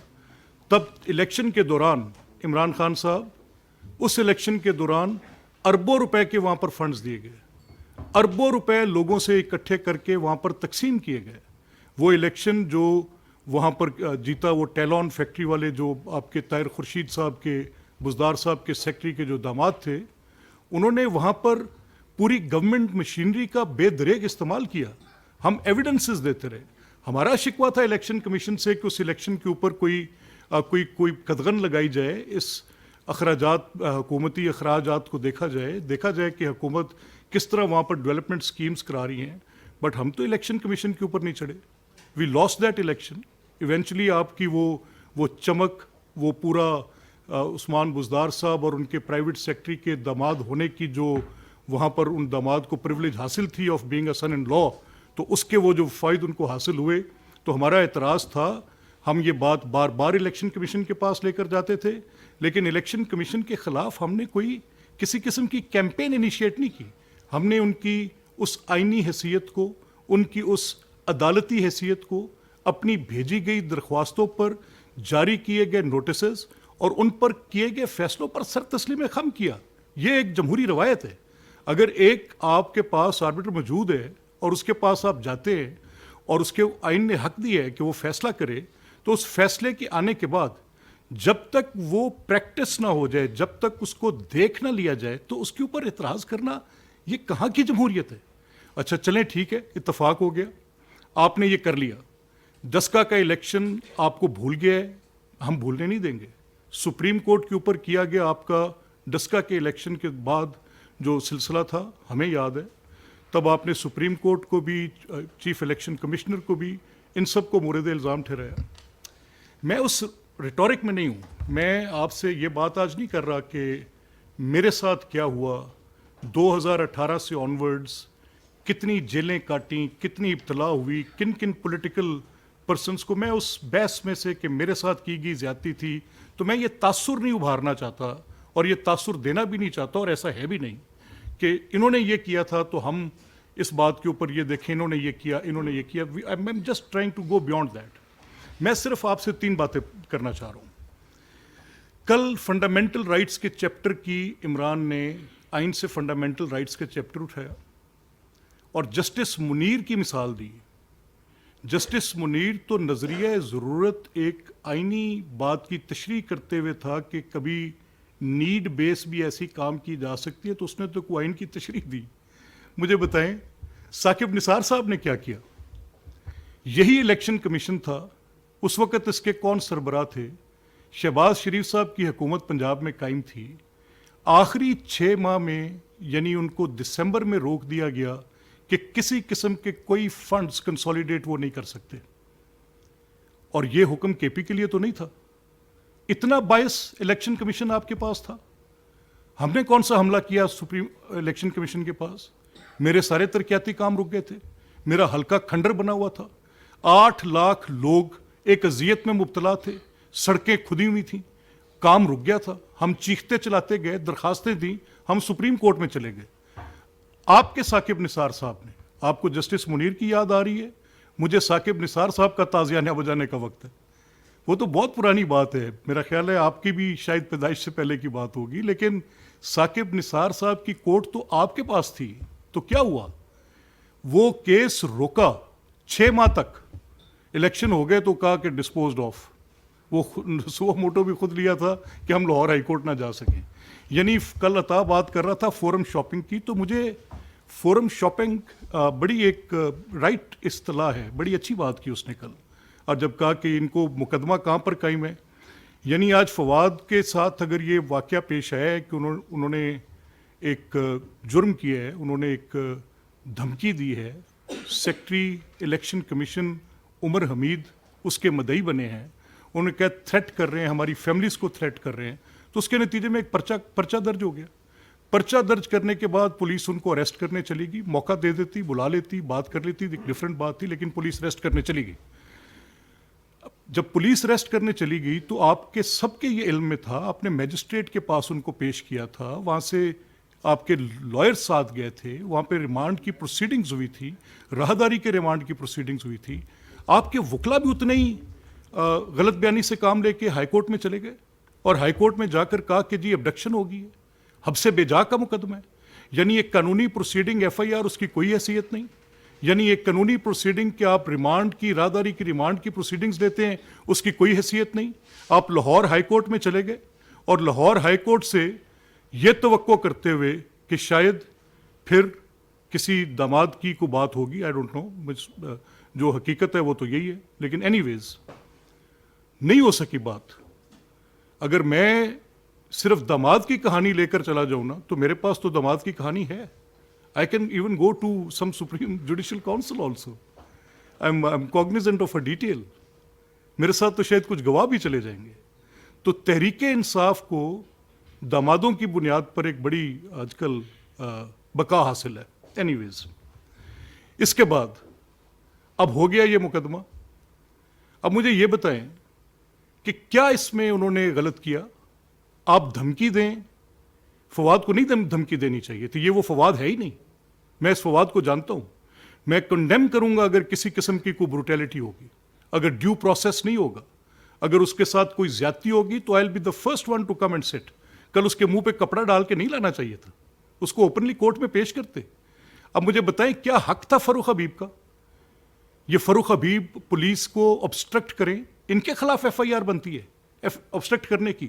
تب الیکشن کے دوران عمران خان صاحب اس الیکشن کے دوران اربوں روپے کے وہاں پر فنڈز دیے گئے. اربوں روپے لوگوں سے اکٹھے کر کے وہاں پر تقسیم کیے گئے. وہ الیکشن جو وہاں پر جیتا، وہ ٹیلون فیکٹری والے جو آپ کے طاہر خورشید صاحب کے، بزدار صاحب کے سیکرٹری کے جو داماد تھے، انہوں نے وہاں پر پوری گورنمنٹ مشینری کا بے دریغ استعمال کیا. ہم ایویڈنسز دیتے رہے. ہمارا شکوہ تھا الیکشن کمیشن سے کہ اس الیکشن کے اوپر کوئی قدغن لگائی جائے، اس اخراجات، حکومتی اخراجات کو دیکھا جائے کہ حکومت کس طرح وہاں پر ڈیولپمنٹ سکیمز کرا رہی ہیں. بٹ ہم تو الیکشن کمیشن کے اوپر نہیں چڑھے. وی لاسٹ دیٹ الیکشن. ایونچولی آپ کی وہ چمک، وہ پورا عثمان بزدار صاحب اور ان کے پرائیویٹ سیکرٹری کے داماد ہونے کی جو وہاں پر ان داماد کو پریولیج حاصل تھی آف بینگ اے سن ان لا تو اس کے وہ جو فوائد ان کو حاصل ہوئے. تو ہمارا اعتراض تھا, ہم یہ بات بار بار الیکشن کمیشن کے پاس لے کر جاتے تھے, لیکن الیکشن کمیشن کے خلاف ہم نے کوئی کسی قسم کی کیمپین انیشیٹ نہیں کی. ہم نے ان کی اس آئینی حیثیت کو, ان کی اس عدالتی حیثیت کو اپنی بھیجی گئی درخواستوں پر, جاری کیے گئے نوٹسز اور ان پر کیے گئے فیصلوں پر سر تسلیم خم کیا. یہ ایک جمہوری روایت ہے. اگر ایک آپ کے پاس آربیٹر موجود ہے اور اس کے پاس آپ جاتے ہیں اور اس کے آئین نے حق دیا ہے کہ وہ فیصلہ کرے, تو اس فیصلے کے آنے کے بعد جب تک وہ پریکٹس نہ ہو جائے, جب تک اس کو دیکھ نہ لیا جائے, تو اس کے اوپر اعتراض کرنا یہ کہاں کی جمہوریت ہے؟ اچھا چلیں ٹھیک ہے, اتفاق ہو گیا, آپ نے یہ کر لیا. ڈسکا کا الیکشن آپ کو بھول گیا ہے, ہم بھولنے نہیں دیں گے. سپریم کورٹ کے اوپر کیا گیا آپ کا ڈسکا کے الیکشن کے بعد جو سلسلہ تھا ہمیں یاد ہے. تب آپ نے سپریم کورٹ کو بھی, چیف الیکشن کمشنر کو بھی, ان سب کو مورد الزام ٹھہرایا. میں اس ریٹورک میں نہیں ہوں. میں آپ سے یہ بات آج نہیں کر رہا کہ میرے ساتھ کیا ہوا 2018 سے آنورڈز, کتنی جیلیں کاٹیں, کتنی ابتلا ہوئی, کن کن پولیٹیکل پرسنس کو. میں اس بحث میں سے کہ میرے ساتھ کی گئی زیادتی تھی, تو میں یہ تاثر نہیں ابھارنا چاہتا اور یہ تاثر دینا بھی نہیں چاہتا, اور ایسا ہے بھی نہیں کہ انہوں نے یہ کیا تھا تو ہم اس بات کے اوپر یہ دیکھیں انہوں نے یہ کیا, انہوں نے یہ کیا. I am just trying to go beyond that. میں صرف آپ سے 3 باتیں کرنا چاہ رہا ہوں. کل فنڈامنٹل رائٹس کے چیپٹر کی عمران نے آئین سے فنڈامنٹل رائٹس کا چیپٹر اٹھایا اور جسٹس منیر کی مثال دی. جسٹس منیر تو نظریہ ضرورت ایک آئینی بات کی تشریح کرتے ہوئے تھا کہ کبھی نیڈ بیس بھی ایسی کام کی جا سکتی ہے, تو اس نے تو کوئی آئین کی تشریح دی. مجھے بتائیں ثاقب نثار صاحب نے کیا کیا؟ یہی الیکشن کمیشن تھا, اس وقت اس کے کون سربراہ تھے؟ شہباز شریف صاحب کی حکومت پنجاب میں قائم تھی. آخری 6 ماہ میں یعنی ان کو دسمبر میں روک دیا گیا کہ کسی قسم کے کوئی فنڈز کنسولیڈیٹ وہ نہیں کر سکتے. اور یہ حکم کے پی کے لیے تو نہیں تھا. اتنا باعث الیکشن کمیشن آپ کے پاس تھا. ہم نے کون سا حملہ کیا سپریم الیکشن کمیشن کے پاس؟ میرے سارے ترقیاتی کام رک گئے تھے, میرا حلقہ کھنڈر بنا ہوا تھا, 8 لاکھ لوگ ایک اذیت میں مبتلا تھے, سڑکیں کھدی ہوئی تھیں, کام رک گیا تھا. ہم چیختے چلاتے گئے, درخواستیں دیں, ہم سپریم کورٹ میں چلے گئے. آپ کے ثاقب نثار صاحب نے, آپ کو جسٹس منیر کی یاد آ رہی ہے, مجھے ثاقب نثار صاحب کا تعزیانیہ بجانے کا وقت ہے. وہ تو بہت پرانی بات ہے, میرا خیال ہے آپ کی بھی شاید پیدائش سے پہلے کی بات ہوگی, لیکن ثاقب نثار صاحب کی کورٹ تو آپ کے پاس تھی. تو کیا ہوا؟ وہ کیس روکا 6 ماہ تک. الیکشن ہو گئے تو کہا کہ ڈسپوزڈ آف. وہ سو موٹو بھی خود لیا تھا کہ ہم لاہور ہائی کورٹ نہ جا سکیں. یعنی کل عطا بات کر رہا تھا فورم شاپنگ کی, تو مجھے فورم شاپنگ بڑی ایک رائٹ اصطلاح ہے, بڑی اچھی بات کی اس نے کل. اور جب کہا کہ ان کو مقدمہ کہاں پر قائم ہے, یعنی آج فواد کے ساتھ اگر یہ واقعہ پیش ہے کہ انہوں نے ایک جرم کیا ہے, انہوں نے ایک دھمکی دی ہے, سیکرٹری الیکشن کمیشن عمر حمید اس کے مدعی بنے ہیں, انہوں نے کہا تھریٹ کر رہے ہیں, ہماری فیملیز کو تھریٹ کر رہے ہیں, تو اس کے نتیجے میں ایک پرچہ درج ہو گیا. پرچہ درج کرنے کے بعد پولیس ان کو اریسٹ کرنے چلی گئی. موقع دے دیتی, بلا لیتی, بات کر لیتی, ایک ڈفرینٹ بات تھی, لیکن پولیس اریسٹ کرنے چلی گئی. جب پولیس اریسٹ کرنے چلی گئی تو آپ کے سب کے یہ علم میں تھا, آپ نے میجسٹریٹ کے پاس ان کو پیش کیا تھا, وہاں سے آپ کے لائر ساتھ گئے تھے, وہاں پہ ریمانڈ کی پروسیڈنگز ہوئی تھی, راہداری کے ریمانڈ کی پروسیڈنگز ہوئی تھی. آپ کے وکلا بھی اتنے ہی غلط بیانی سے کام لے کے ہائی کورٹ میں چلے گئے اور ہائی کورٹ میں جا کر کہا کہ جی ابڈکشن ہو گئی ہے, حب سے بے جا کا مقدمہ ہے. یعنی ایک قانونی پروسیڈنگ ایف آئی آر اس کی کوئی حیثیت نہیں. یعنی ایک قانونی پروسیڈنگ کہ آپ ریمانڈ کی, راہداری کی ریمانڈ کی پروسیڈنگز لیتے ہیں, اس کی کوئی حیثیت نہیں. آپ لاہور ہائی کورٹ میں چلے گئے اور لاہور ہائی کورٹ سے یہ توقع کرتے ہوئے کہ شاید پھر کسی داماد کی کو بات ہوگی, آئی ڈونٹ نو, جو حقیقت ہے وہ تو یہی ہے, لیکن اینی ویز نہیں ہو سکی بات. اگر میں صرف داماد کی کہانی لے کر چلا جاؤں نا, تو میرے پاس تو داماد کی کہانی ہے. I can even go to some Supreme Judicial Council also. I'm cognizant of a detail. میرے ساتھ تو شاید کچھ گواہ بھی چلے جائیں گے. تو تحریک انصاف کو دامادوں کی بنیاد پر ایک بڑی آج کل بقا حاصل ہے. اینی ویز اس کے بعد اب ہو گیا یہ مقدمہ. اب مجھے یہ بتائیں کہ کیا اس میں انہوں نے غلط کیا؟ آپ دھمکی دیں. فواد کو نہیں دھمکی دینی چاہیے تھی, یہ وہ فواد ہے ہی نہیں. میں اس فواد کو جانتا ہوں. میں کنڈیم کروں گا اگر کسی قسم کی کوئی بروٹیلٹی ہوگی, اگر ڈیو پروسیس نہیں ہوگا, اگر اس کے ساتھ کوئی زیادتی ہوگی تو I will be the first one to come and sit. کل اس کے منہ پہ کپڑا ڈال کے نہیں لانا چاہیے تھا, اس کو اوپنلی کورٹ میں پیش کرتے. اب مجھے بتائیں کیا حق تھا فاروق حبیب کا؟ یہ فاروق حبیب پولیس کو obstruct کریں, ان کے خلاف ایف آئی آر بنتی ہے obstruct کرنے کی.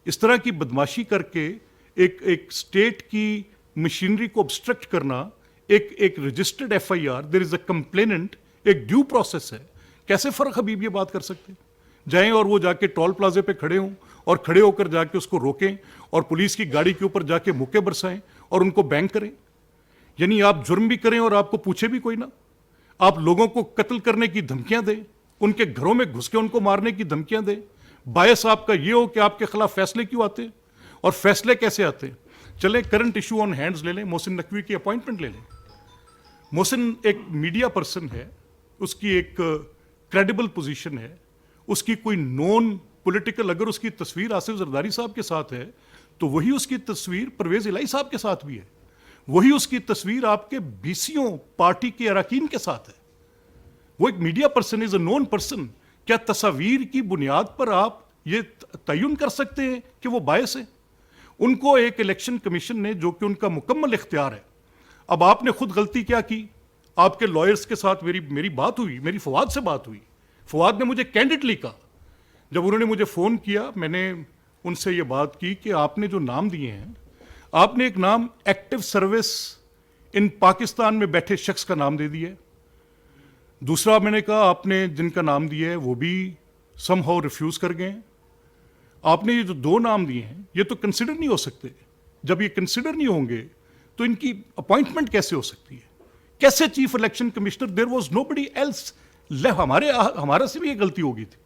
اس طرح کی بدماشی کر کے ایک اسٹیٹ کی مشینری کو obstruct کرنا, ایک registered F I R, there is a complainant, ایک ڈیو پروسیس ہے. کیسے فاروق حبیب یہ بات کر سکتے؟ جائیں اور وہ جا کے ٹول پلازے پہ کھڑے ہوں اور کھڑے ہو کر جا کے اس کو روکیں اور پولیس کی گاڑی کے اوپر جا کے مکے برسائیں اور ان کو بینک کریں. یعنی آپ جرم بھی کریں اور آپ کو پوچھے بھی کوئی نہ. آپ لوگوں کو قتل کرنے کی دھمکیاں دیں, ان کے گھروں میں گھس کے ان کو مارنے کی دھمکیاں دیں. باعث آپ کا یہ ہو کہ آپ کے خلاف فیصلے کیوں آتے ہیں, اور فیصلے کیسے آتے ہیں؟ چلیں کرنٹ ایشو آن ہینڈز لے لیں, محسن نقوی کی اپوائنٹمنٹ لے لیں. محسن ایک میڈیا پرسن ہے, اس کی ایک کریڈیبل پوزیشن ہے, اس کی کوئی نون پولیٹیکل, اگر اس کی تصویر آصف زرداری صاحب کے ساتھ ہے تو وہی اس کی تصویر پرویز الہی صاحب کے ساتھ بھی ہے, وہی اس کی تصویر آپ کے بیسیوں پارٹی کے اراکین کے ساتھ ہے. وہ ایک میڈیا پرسن, از اے نون پرسن. کیا تصاویر کی بنیاد پر آپ یہ تعین کر سکتے ہیں کہ وہ باعث ہیں؟ ان کو ایک الیکشن کمیشن نے, جو کہ ان کا مکمل اختیار ہے. اب آپ نے خود غلطی کیا کی؟ آپ کے لائرز کے ساتھ میری بات ہوئی, میری فواد سے بات ہوئی. فواد نے مجھے کینڈیڈلی کہا, جب انہوں نے مجھے فون کیا, میں نے ان سے یہ بات کی کہ آپ نے جو نام دیے ہیں, آپ نے ایک نام ایکٹیو سروس ان پاکستان میں بیٹھے شخص کا نام دے دیا ہے. دوسرا میں نے کہا آپ نے جن کا نام دیا ہے وہ بھی سم ہاؤ ریفیوز کر گئے ہیں. آپ نے یہ جو دو نام دیے ہیں یہ تو کنسیڈر نہیں ہو سکتے. جب یہ کنسیڈر نہیں ہوں گے تو ان کی اپوائنٹمنٹ کیسے ہو سکتی ہے؟ کیسے chief election commissioner? There was nobody else. ہمارا سے بھی یہ غلطی ہو گئی تھی.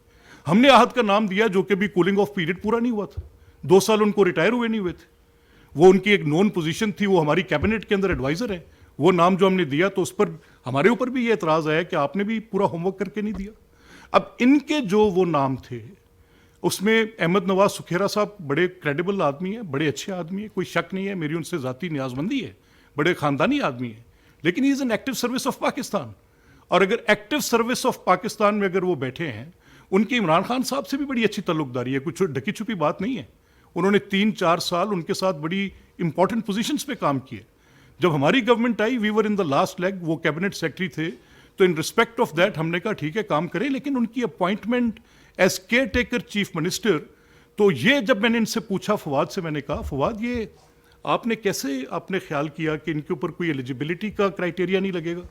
ہم نے احد کا نام دیا جو کہ بھی کولنگ آف پیریڈ پورا نہیں ہوا تھا, 2 سال ان کو ریٹائر ہوئے نہیں ہوئے تھے. وہ ان کی ایک نون پوزیشن تھی, وہ ہماری کیبنٹ کے اندر ایڈوائزر ہے. وہ نام جو ہم نے دیا تو اس پر ہمارے اوپر بھی یہ اعتراض آیا کہ آپ نے بھی پورا ہوم ورک کر کے نہیں دیا. اب ان کے جو وہ نام تھے اس میں احمد نواز سکھیرا صاحب بڑے کریڈیبل آدمی ہیں, بڑے اچھے آدمی ہیں, کوئی شک نہیں ہے, میری ان سے ذاتی نیاز مندی ہے, بڑے خاندانی آدمی ہیں, لیکن he is an active service of Pakistan. اور اگر ایکٹیو سروس آف پاکستان میں اگر وہ بیٹھے ہیں, ان کی عمران خان صاحب سے بھی بڑی اچھی تعلق داری ہے, کچھ ڈھکی چھپی بات نہیں ہے. انہوں نے 3-4 سال ان کے ساتھ بڑی امپورٹنٹ پوزیشنز پہ کام کیے. جب ہماری گورنمنٹ آئی, we were in the last leg, وہ کیبنٹ سیکرٹری تھے, تو ان ریسپیکٹ آف دیٹ ہم نے کہا ٹھیک ہے کام کریں, لیکن ان کی appointment as care taker chief minister. تو یہ جب میں نے ان سے پوچھا فواد سے, میں نے کہا فواد یہ آپ نے کیسے آپ نے خیال کیا کہ ان کے اوپر کوئی ایلیجیبلٹی کا کرائٹیریا نہیں لگے گا؟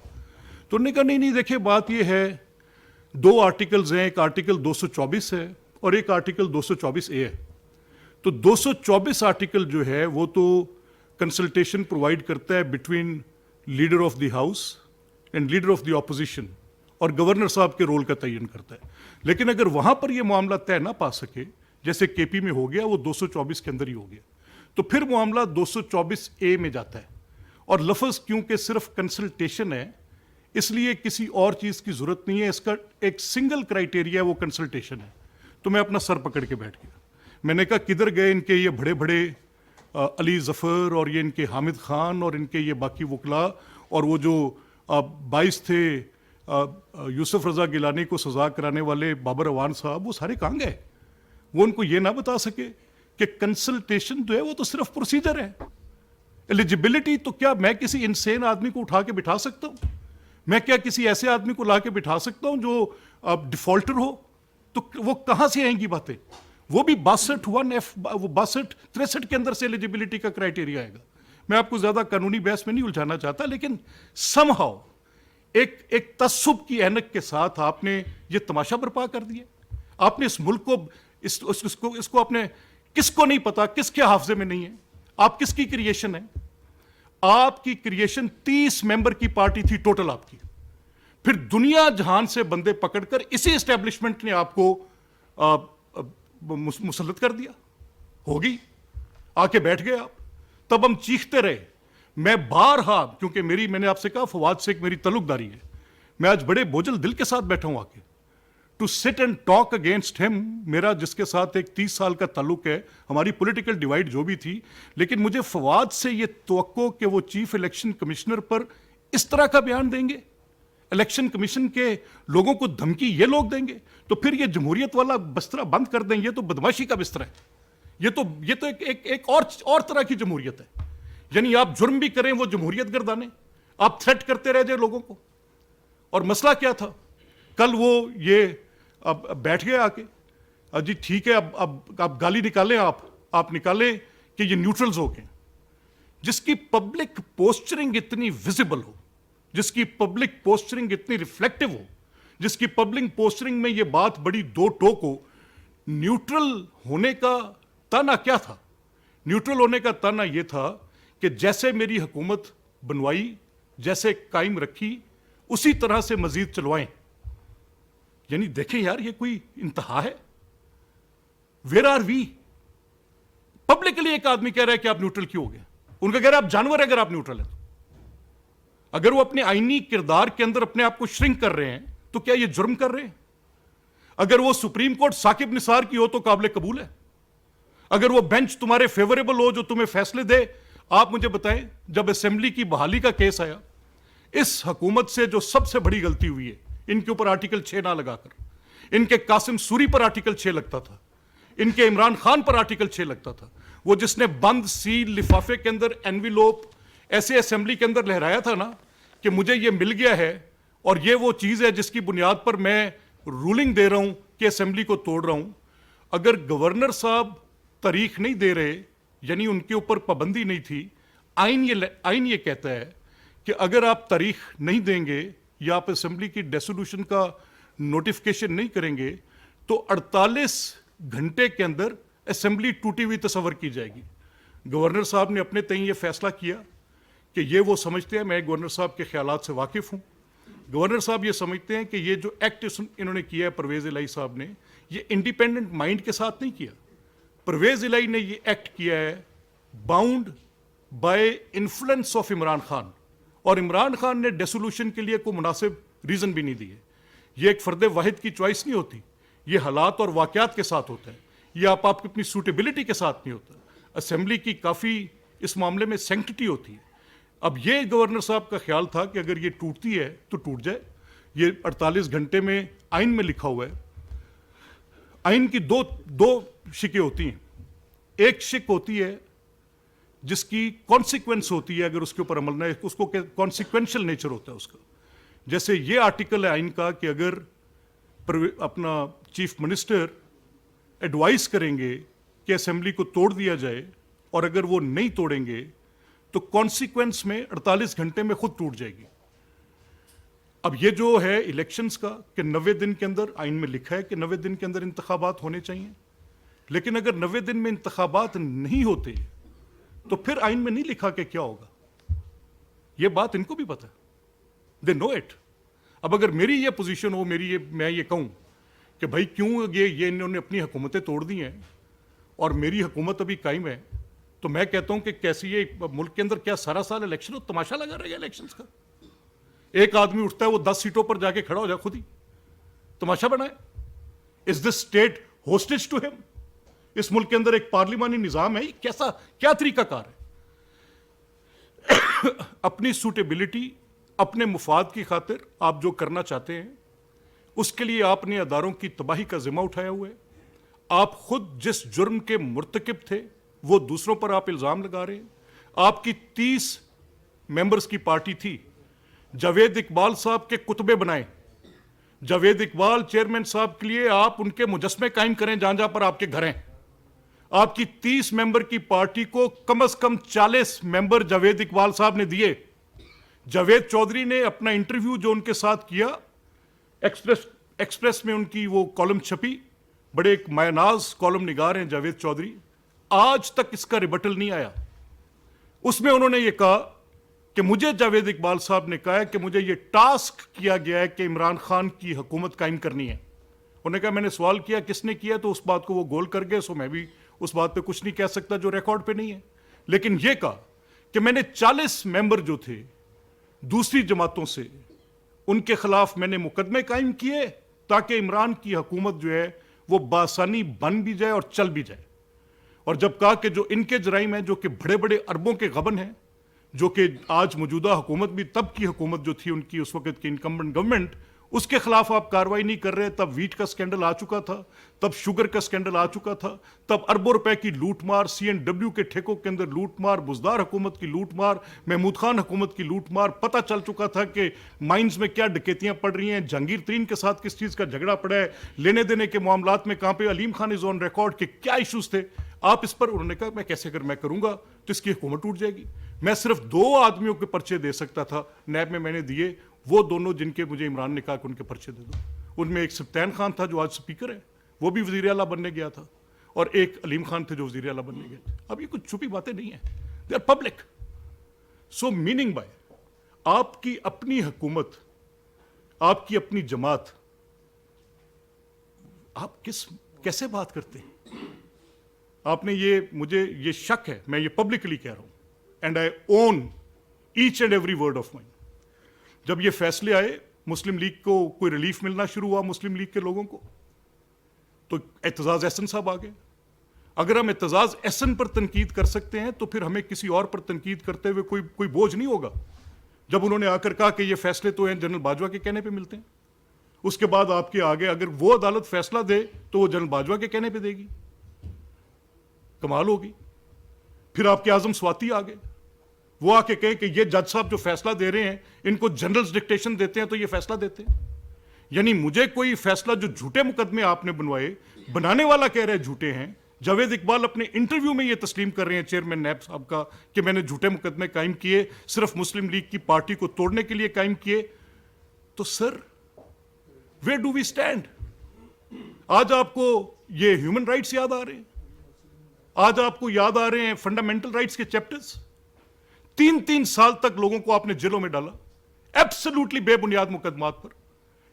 تو انہوں نے کہا نہیں دیکھیں بات یہ ہے, 2 آرٹیکلز ہیں, ایک آرٹیکل 224 ہے اور ایک آرٹیکل 224A ہے. تو 224 آرٹیکل جو ہے وہ تو کنسلٹیشن پرووائڈ کرتا ہے between leader of the house and leader of the opposition, اور گورنر صاحب کے رول کا تعین کرتا ہے. لیکن اگر وہاں پر یہ معاملہ طے نہ پا سکے, جیسے کے پی میں ہو گیا, وہ 224 کے اندر ہی ہو گیا, تو پھر معاملہ 224A میں جاتا ہے. اور لفظ کیونکہ صرف کنسلٹیشن ہے, اس لیے کسی اور چیز کی ضرورت نہیں ہے, اس کا ایک سنگل کرائٹیریا وہ کنسلٹیشن ہے. تو میں اپنا سر پکڑ کے بیٹھ گیا. میں نے کہا کدھر گئے ان کے یہ بڑے بڑے علی ظفر اور یہ ان کے حامد خان اور ان کے یہ باقی وکلاء, اور وہ جو 22 تھے یوسف رضا گیلانی کو سزا کرانے والے بابر اعوان صاحب, وہ سارے کہاں گئے؟ وہ ان کو یہ نہ بتا سکے کہ کنسلٹیشن جو ہے وہ تو صرف پروسیجر ہے. ایلیجیبلٹی تو کیا میں کسی انسین آدمی کو اٹھا کے بٹھا سکتا ہوں؟ میں کیا کسی ایسے آدمی کو لا کے بٹھا سکتا ہوں جو ڈیفالٹر ہو؟ تو وہ کہاں سے آئیں گی باتیں؟ وہ بھی 62 کے اندر سے ایلیجیبلٹی کا کرائٹیریا آئے گا. میں آپ کو زیادہ قانونی بحث میں نہیں الجھانا چاہتا, لیکن سم ہاؤ ایک تعصب کی اینک کے ساتھ آپ نے یہ تماشا برپا کر دیا. آپ نے اس ملک کو اس کو اپنے کس کو نہیں پتا, کس کے حافظے میں نہیں ہے, آپ کس کی کریشن ہے؟ آپ کی کریشن 30 ممبر کی پارٹی تھی ٹوٹل آپ کی. پھر دنیا جہان سے بندے پکڑ کر اسی اسٹیبلشمنٹ نے آپ کو مسلط کر دیا. ہوگی آ کے بیٹھ گئے آپ. تب ہم چیختے رہے. میں بارہا, کیونکہ میں نے آپ سے کہا فواد سے ایک میری تعلق داری ہے, मैं आज बड़े बोझल दिल के साथ बैठा हूं आके to sit and talk against him. मेरा जिसके साथ एक 30 साल का ताल्लुक है, हमारी पॉलिटिकल डिवाइड जो भी थी, लेकिन मुझे फवाद से ये तवक्को कि वो चीफ इलेक्शन कमिश्नर पर इस तरह का बयान देंगे, इलेक्शन कमीशन के लोगों को धमकी ये लोग देंगे, तो फिर ये जमहूरियत वाला बिस्तरा बंद कर दें। ये तो बदमाशी का बिस्तरा है। ये तो एक और तरह की जमहूरियत है। यानी आप जुर्म भी करें वो जमहूरियत गर्दाने, आप थ्रेट करते रह जाए लोगों को। और मसला क्या था, कल वो ये अब बैठ गए आके, जी ठीक है अब गाली निकालें, आप निकालें कि ये न्यूट्रल्स हो गए। जिसकी पब्लिक पोस्चरिंग इतनी विजिबल हो, जिसकी पब्लिक पोस्चरिंग इतनी रिफ्लेक्टिव हो, जिसकी पब्लिक पोस्चरिंग में ये बात बड़ी दो टोक हो, न्यूट्रल होने का ताना क्या था? न्यूट्रल होने का ताना ये था कि जैसे मेरी हुकूमत बनवाई, जैसे कायम रखी, उसी तरह से मजीद चलवाएं। यानी देखें यार, ये कोई इंतहा है? Where are we? पब्लिकली एक आदमी कह रहा है कि आप न्यूट्रल क्यों हो गए? उनका कह रहा है आप जानवर है अगर आप न्यूट्रल है तो। अगर वो अपने आईनी किरदार के अंदर अपने आप को श्रिंक कर रहे हैं तो क्या ये जुर्म कर रहे हैं? अगर वो सुप्रीम कोर्ट साकिब निसार की हो तो काबिल कबूल है। अगर वो बेंच तुम्हारे फेवरेबल हो जो तुम्हें फैसले दे, आप मुझे बताएं, जब असेंबली की बहाली का केस आया, इस हुकूमत से जो सबसे बड़ी गलती हुई है, इनके ऊपर आर्टिकल 6 ना लगाकर, इनके कासिम सूरी पर आर्टिकल 6 लगता था, इनके इमरान खान पर आर्टिकल 6 लगता था। वो जिसने बंद सील लिफाफे के अंदर एनविलोप ऐसे असेंबली के अंदर लहराया था ना कि मुझे ये मिल गया है और ये वो चीज़ है जिसकी बुनियाद पर मैं रूलिंग दे रहा हूं कि असेंबली को तोड़ रहा हूं। अगर गवर्नर साहब तारीख नहीं दे रहे, यानी उनके ऊपर पाबंदी नहीं थी, आइन ये कहता है कि अगर आप तारीख नहीं देंगे या आप असेंबली की डेसोल्यूशन का नोटिफिकेशन नहीं करेंगे तो 48 घंटे के अंदर असेंबली टूटी हुई तस्वर की जाएगी। गवर्नर साहब ने अपने तय ये फैसला किया कि ये वो समझते हैं, मैं गवर्नर साहब के ख्यालात से वाकिफ़ हूँ। गवर्नर साहब ये समझते हैं कि ये जो एक्ट इन्होंने किया है, परवेज़ इलाही साहब ने, ये इंडिपेंडेंट माइंड के साथ नहीं किया। परवेज़ इलाही ने ये एक्ट किया है bound by influence of Imran Khan, और इमरान खान ने डेसोल्यूशन के लिए कोई मुनासिब रीज़न भी नहीं दिए। ये एक फ़र्द वाहिद की चॉइस नहीं होती, ये हालात और वाक़यात के साथ होता है, ये आपकी अपनी सूटेबिलिटी के साथ नहीं होता। असेंबली की काफ़ी इस मामले में सेंक्टिटी होती है। अब ये गवर्नर साहब का ख्याल था कि अगर ये टूटती है तो टूट जाए। ये 48 घंटे में आइन में लिखा हुआ है। आइन की दो शिकें होती हैं। एक शिक होती है जिसकी कॉन्सिक्वेंस होती है, अगर उसके ऊपर अमल ना, उसको कॉन्सिक्वेंशियल नेचर होता है उसका। जैसे ये आर्टिकल है आइन का कि अगर अपना चीफ मिनिस्टर एडवाइस करेंगे कि असेंबली को तोड़ दिया जाए और अगर वो नहीं तोड़ेंगे तो कॉन्सिक्वेंस में 48 घंटे में खुद टूट जाएगी। अब ये जो है इलेक्शंस का कि 90 दिन के अंदर, आइन में लिखा है कि 90 दिन के अंदर इंतखाबात होने चाहिए, लेकिन अगर 90 दिन में इंतखाबात नहीं होते तो फिर आइन में नहीं लिखा कि क्या होगा। ये बात इनको भी पता है, दे नो इट। अब अगर मेरी ये पोजीशन हो, मैं ये कहूं कि भाई क्यों ये इन्होंने अपनी हुकूमतें तोड़ दी हैं और मेरी हुकूमत अभी कायम है, तो मैं कहता हूं कि कैसे ये मुल्क के अंदर क्या सारा साल इलेक्शन हो, तमाशा लगा रहेगा इलेक्शंस का। एक आदमी उठता है, वो 10 सीटों पर जाके खड़ा हो जाए, खुद ही तमाशा बनाए। Is this state hostage to him? इस मुल्क के अंदर एक पार्लिमानी निजाम है, कैसा क्या तरीकाकार है? अपनी सूटेबिलिटी, अपने मुफाद की खातिर आप जो करना चाहते हैं उसके लिए आपने अदारों की तबाही का जिम्मा उठाया हुआ है। आप खुद जिस जुर्म के मुर्तकिब थे वो दूसरों पर आप इल्ज़ाम लगा रहे हैं। आपकी 30 मेंबर्स की पार्टी थी, जावेद इकबाल साहब के कुतबे बनाए। जावेद इकबाल चेयरमैन साहब के लिए आप उनके मुजस्मे कायम करें जहां जहां पर आपके घर हैं। आपकी 30 मेंबर की पार्टी को कम से कम 40 मेंबर जावेद इकबाल साहब ने दिए। जावेद चौधरी ने अपना इंटरव्यू जो उनके साथ किया, एक्सप्रेस में उनकी वो कॉलम छपी, बड़े एक मायनाज कॉलम निगार हैं जावेद चौधरी, आज तक इसका रिबटल नहीं आया। उसमें उन्होंने ये कहा कि मुझे जावेद इकबाल साहब ने कहा है कि मुझे ये टास्क किया गया है कि इमरान खान की हुकूमत कायम करनी है। उन्होंने कहा, मैंने सवाल किया किसने किया, तो उस बात को वो गोल कर गए, सो मैं भी उस बात पे कुछ नहीं कह सकता जो रिकॉर्ड पे नहीं है। लेकिन ये कहा कि मैंने 40 मेंबर जो थे दूसरी जमातों से ان کے خلاف میں نے مقدمے قائم کیے تاکہ عمران کی حکومت جو ہے وہ بآسانی بن بھی جائے اور چل بھی جائے. اور جب کہا کہ جو ان کے جرائم ہیں جو کہ بڑے بڑے اربوں کے غبن ہیں, جو کہ آج موجودہ حکومت بھی تب کی حکومت جو تھی ان کی اس وقت کی انکمبنٹ گورنمنٹ, اس کے خلاف آپ کاروائی نہیں کر رہے. تب ویٹ کا سکینڈل آ چکا تھا, تب شوگر کا سکینڈل آ چکا تھا, تب اربوں روپے کی لوٹ مار, CNW کے ٹھیکوں کے اندر لوٹ مار, بزدار حکومت کی لوٹ مار, محمود خان حکومت کی لوٹ مار, پتہ چل چکا تھا کہ مائنز میں کیا ڈکیتیاں پڑ رہی ہیں, جہانگیر ترین کے ساتھ کس چیز کا جھگڑا پڑا ہے, لینے دینے کے معاملات میں کہاں پہ علیم خان از آن ریکارڈ کے کیا ایشوز تھے. آپ اس پر, انہوں نے کہا میں کیسے اگر میں کروں گا تو اس کی حکومت ٹوٹ جائے گی. میں صرف 2 آدمیوں کے پرچے دے سکتا تھا, نیب میں نے دیے, وہ دونوں جن کے مجھے عمران نے کہا کہ ان کے پرچے دے دو. ان میں ایک سبطین خان تھا جو آج سپیکر ہے, وہ بھی وزیر اعلیٰ بننے گیا تھا, اور ایک علیم خان تھے جو وزیر اعلیٰ بننے گئے تھے. اب یہ کچھ چھپی باتیں نہیں ہیں, they are public. So meaning by آپ کی اپنی حکومت, آپ کی اپنی جماعت, آپ کیسے بات کرتے ہیں؟ آپ نے مجھے یہ شک ہے, میں یہ پبلکلی کہہ رہا ہوں, and I own each and every word of mine. جب یہ فیصلے آئے, مسلم لیگ کو کوئی ریلیف ملنا شروع ہوا, مسلم لیگ کے لوگوں کو, تو اعتزاز احسن صاحب آ گئے. اگر ہم اعتزاز احسن پر تنقید کر سکتے ہیں تو پھر ہمیں کسی اور پر تنقید کرتے ہوئے کوئی بوجھ نہیں ہوگا. جب انہوں نے آ کر کہا کہ یہ فیصلے تو ہیں جنرل باجوہ کے کہنے پہ ملتے ہیں, اس کے بعد آپ کے آگے اگر وہ عدالت فیصلہ دے تو وہ جنرل باجوہ کے کہنے پہ دے گی, کمال ہوگی. پھر آپ کے اعظم سواتی آ گئے, وہ آ کے کہیں کہ یہ جج صاحب جو فیصلہ دے رہے ہیں ان کو جنرلز ڈکٹیشن دیتے ہیں تو یہ فیصلہ دیتے ہیں. یعنی مجھے کوئی فیصلہ جو جھوٹے مقدمے آپ نے بنوائے, بنانے والا کہہ رہے جھوٹے ہیں. جاوید اقبال اپنے انٹرویو میں یہ تسلیم کر رہے ہیں چیئرمین نیب صاحب کا کہ میں نے جھوٹے مقدمے قائم کیے, صرف مسلم لیگ کی پارٹی کو توڑنے کے لیے قائم کیے. تو سر ویئر ڈو وی اسٹینڈ؟ آج آپ کو یہ ہیومن رائٹس یاد آ رہے ہیں, آج آپ کو یاد آ رہے ہیں فنڈامنٹل رائٹس کے چیپٹرز. 3 سال تک لوگوں کو آپ نے جیلوں میں ڈالا, ایبسلوٹلی بے بنیاد مقدمات پر.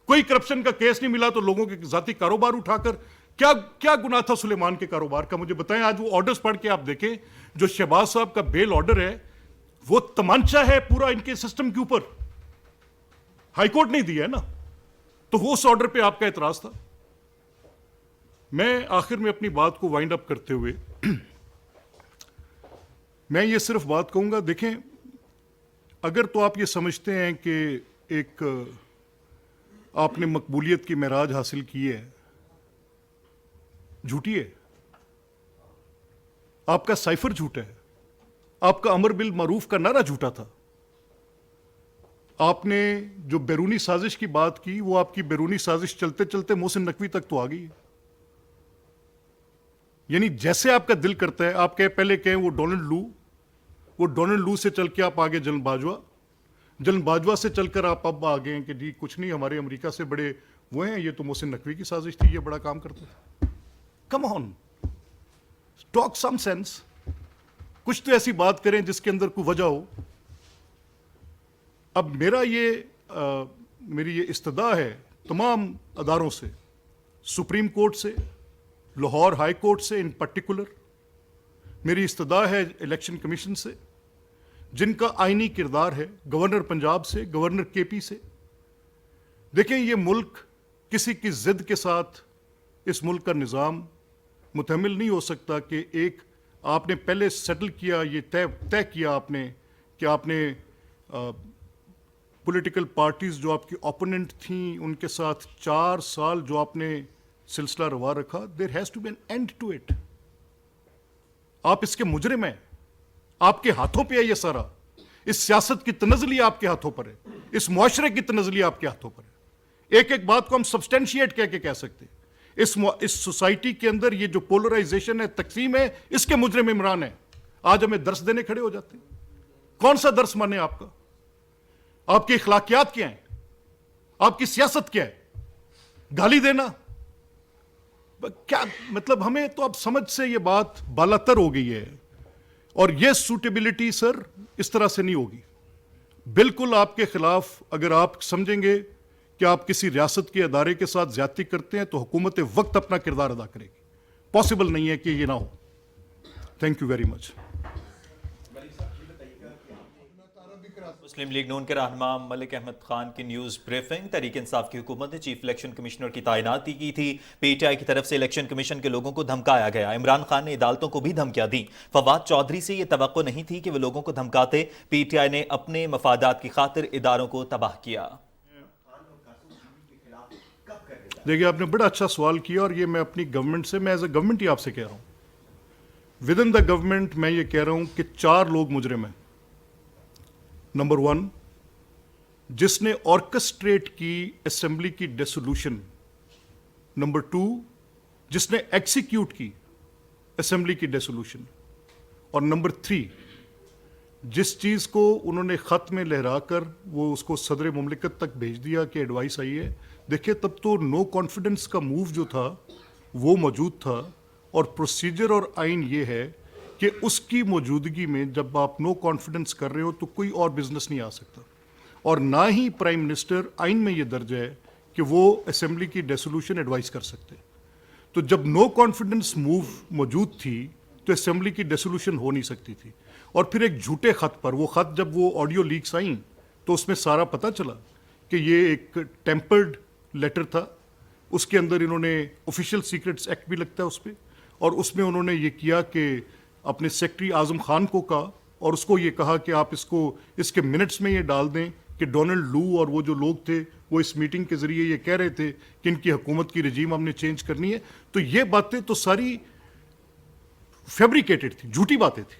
کوئی کرپشن کا کیس نہیں ملا تو لوگوں کے ذاتی کاروبار اٹھا کر, کیا گناہ تھا سلیمان کے کاروبار کا مجھے بتائیں. آج وہ آرڈرز پڑھ کے آپ دیکھیں, جو شہباز صاحب کا بیل آرڈر ہے وہ تمانچہ ہے پورا ان کے سسٹم کے اوپر. ہائی کورٹ نہیں دیا ہے نا, تو وہ اس آرڈر پہ آپ کا اعتراض تھا. میں آخر میں اپنی بات کو وائنڈ اپ کرتے ہوئے میں یہ صرف بات کہوں گا, دیکھیں اگر تو آپ یہ سمجھتے ہیں کہ ایک آپ نے مقبولیت کی معراج حاصل کی ہے, جھوٹی ہے. آپ کا سائفر جھوٹا ہے, آپ کا امر بالمعروف کا نعرہ جھوٹا تھا. آپ نے جو بیرونی سازش کی بات کی, وہ آپ کی بیرونی سازش چلتے چلتے محسن نقوی تک تو آ گئی ہے. یعنی جیسے آپ کا دل کرتا ہے, آپ پہلے کہیں وہ ڈونلڈ لو سے چل کے آپ آگے جنرل باجوہ سے چل کر آپ اب آگے ہیں کہ جی کچھ نہیں, ہمارے امریکہ سے بڑے وہ ہیں, یہ تو محسن نقوی کی سازش تھی, یہ بڑا کام کرتا تھا. کم آن, ٹاک سم سینس. کچھ تو ایسی بات کریں جس کے اندر کوئی وجہ ہو. اب میری یہ استدعا ہے تمام اداروں سے, سپریم کورٹ سے, لاہور ہائی کورٹ سے ان پرٹیکولر, میری استدعا ہے الیکشن کمیشن سے, جن کا آئینی کردار ہے, گورنر پنجاب سے, گورنر کے پی سے. دیکھیں یہ ملک کسی کی ضد کے ساتھ, اس ملک کا نظام متحمل نہیں ہو سکتا کہ ایک آپ نے پہلے سیٹل کیا, یہ طے کیا آپ نے کہ آپ نے پولیٹیکل پارٹیز جو آپ کی اوپوننٹ تھیں ان کے ساتھ 4 سال جو آپ نے سلسلہ روا رکھا, there has to be an end to it. آپ اس کے مجرم ہیں, آپ کے ہاتھوں پہ ہے یہ سارا. اس سیاست کی تنزلی آپ کے ہاتھوں پر ہے, اس معاشرے کی تنزلی آپ کے ہاتھوں پر ہے. ایک بات کو ہم سبسٹینشیٹ کہہ سکتے ہیں. اس سوسائٹی کے اندر یہ جو پولرائزیشن ہے, تقسیم ہے, اس کے مجرم عمران ہے. آج ہمیں درس دینے کھڑے ہو جاتے ہیں. کون سا درس مانے آپ کا؟ آپ کی اخلاقیات کیا ہیں؟ آپ کی سیاست کیا ہے؟ گالی دینا کیا مطلب؟ ہمیں تو اب سمجھ سے یہ بات بالاتر ہو گئی ہے. اور یہ سوٹیبلٹی سر اس طرح سے نہیں ہوگی. بالکل آپ کے خلاف اگر آپ سمجھیں گے کہ آپ کسی ریاست کے ادارے کے ساتھ زیادتی کرتے ہیں تو حکومت وقت اپنا کردار ادا کرے گی. پاسبل نہیں ہے کہ یہ نہ ہو. Thank you very much. Muslim League Noon के रहनुमा मलिक अहमद खान की न्यूज़ ब्रीफिंग। तहरीक इंसाफ की हुकूमत ने चीफ इलेक्शन कमिश्नर की तैनाती की थी। पीटीआई की तरफ से इलेक्शन कमीशन के लोगों को धमकाया गया। इमरान खान ने अदालतों को भी धमकियां दी। फवाद चौधरी से ये तवक्को नहीं थी कि वो लोगों को धमकाते। पीटीआई ने अपने मफादात की खातिर इदारों को तबाह किया। देखिए, आपने बड़ा अच्छा सवाल किया और ये मैं अपनी गवर्नमेंट से, मैं एज ए गवर्नमेंट ही आपसे कह रहा हूं। विद इन द गवर्नमेंट मैं ये कह रहा हूं कि 4 लोग मुजरिम हैं। नंबर 1, जिसने ऑर्केस्ट्रेट की असेंबली की डिसोल्यूशन। नंबर 2, जिसने एक्सिक्यूट की असेंबली की डिसोल्यूशन। और नंबर 3, जिस चीज को उन्होंने खत में लहराकर वो उसको सदर मुमलिकत तक भेज दिया कि एडवाइस आई है। देखिए, तब तो नो कॉन्फिडेंस का मूव जो था वो मौजूद था, और प्रोसीजर और आइन ये है कि उसकी मौजूदगी में जब आप नो कॉन्फिडेंस कर रहे हो तो कोई और बिजनेस नहीं आ सकता। और ना ही प्राइम मिनिस्टर, आइन में ये दर्ज है कि वो असेंबली की डिसोल्यूशन एडवाइस कर सकते। तो जब नो कॉन्फिडेंस मूव मौजूद थी तो असेंबली की डिसोल्यूशन हो नहीं सकती थी। और फिर एक झूठे खत पर, वो खत जब वो ऑडियो लीक्स आई तो उसमें सारा पता चला कि ये एक टेम्पर्ड लेटर था। उसके अंदर इन्होंने ऑफिशियल सीक्रेट्स एक्ट भी लगता है उस पर, और उसमें उन्होंने ये किया कि अपने सेक्रेटरी आजम खान को कहा और उसको ये कहा कि आप इसको इसके मिनट्स में ये डाल दें कि डोनाल्ड लू और वो जो लोग थे वो इस मीटिंग के जरिए ये कह रहे थे कि इनकी हुकूमत की रजीम हमने चेंज करनी है। तो ये बातें तो सारी फैब्रिकेटेड थी, झूठी बातें थी।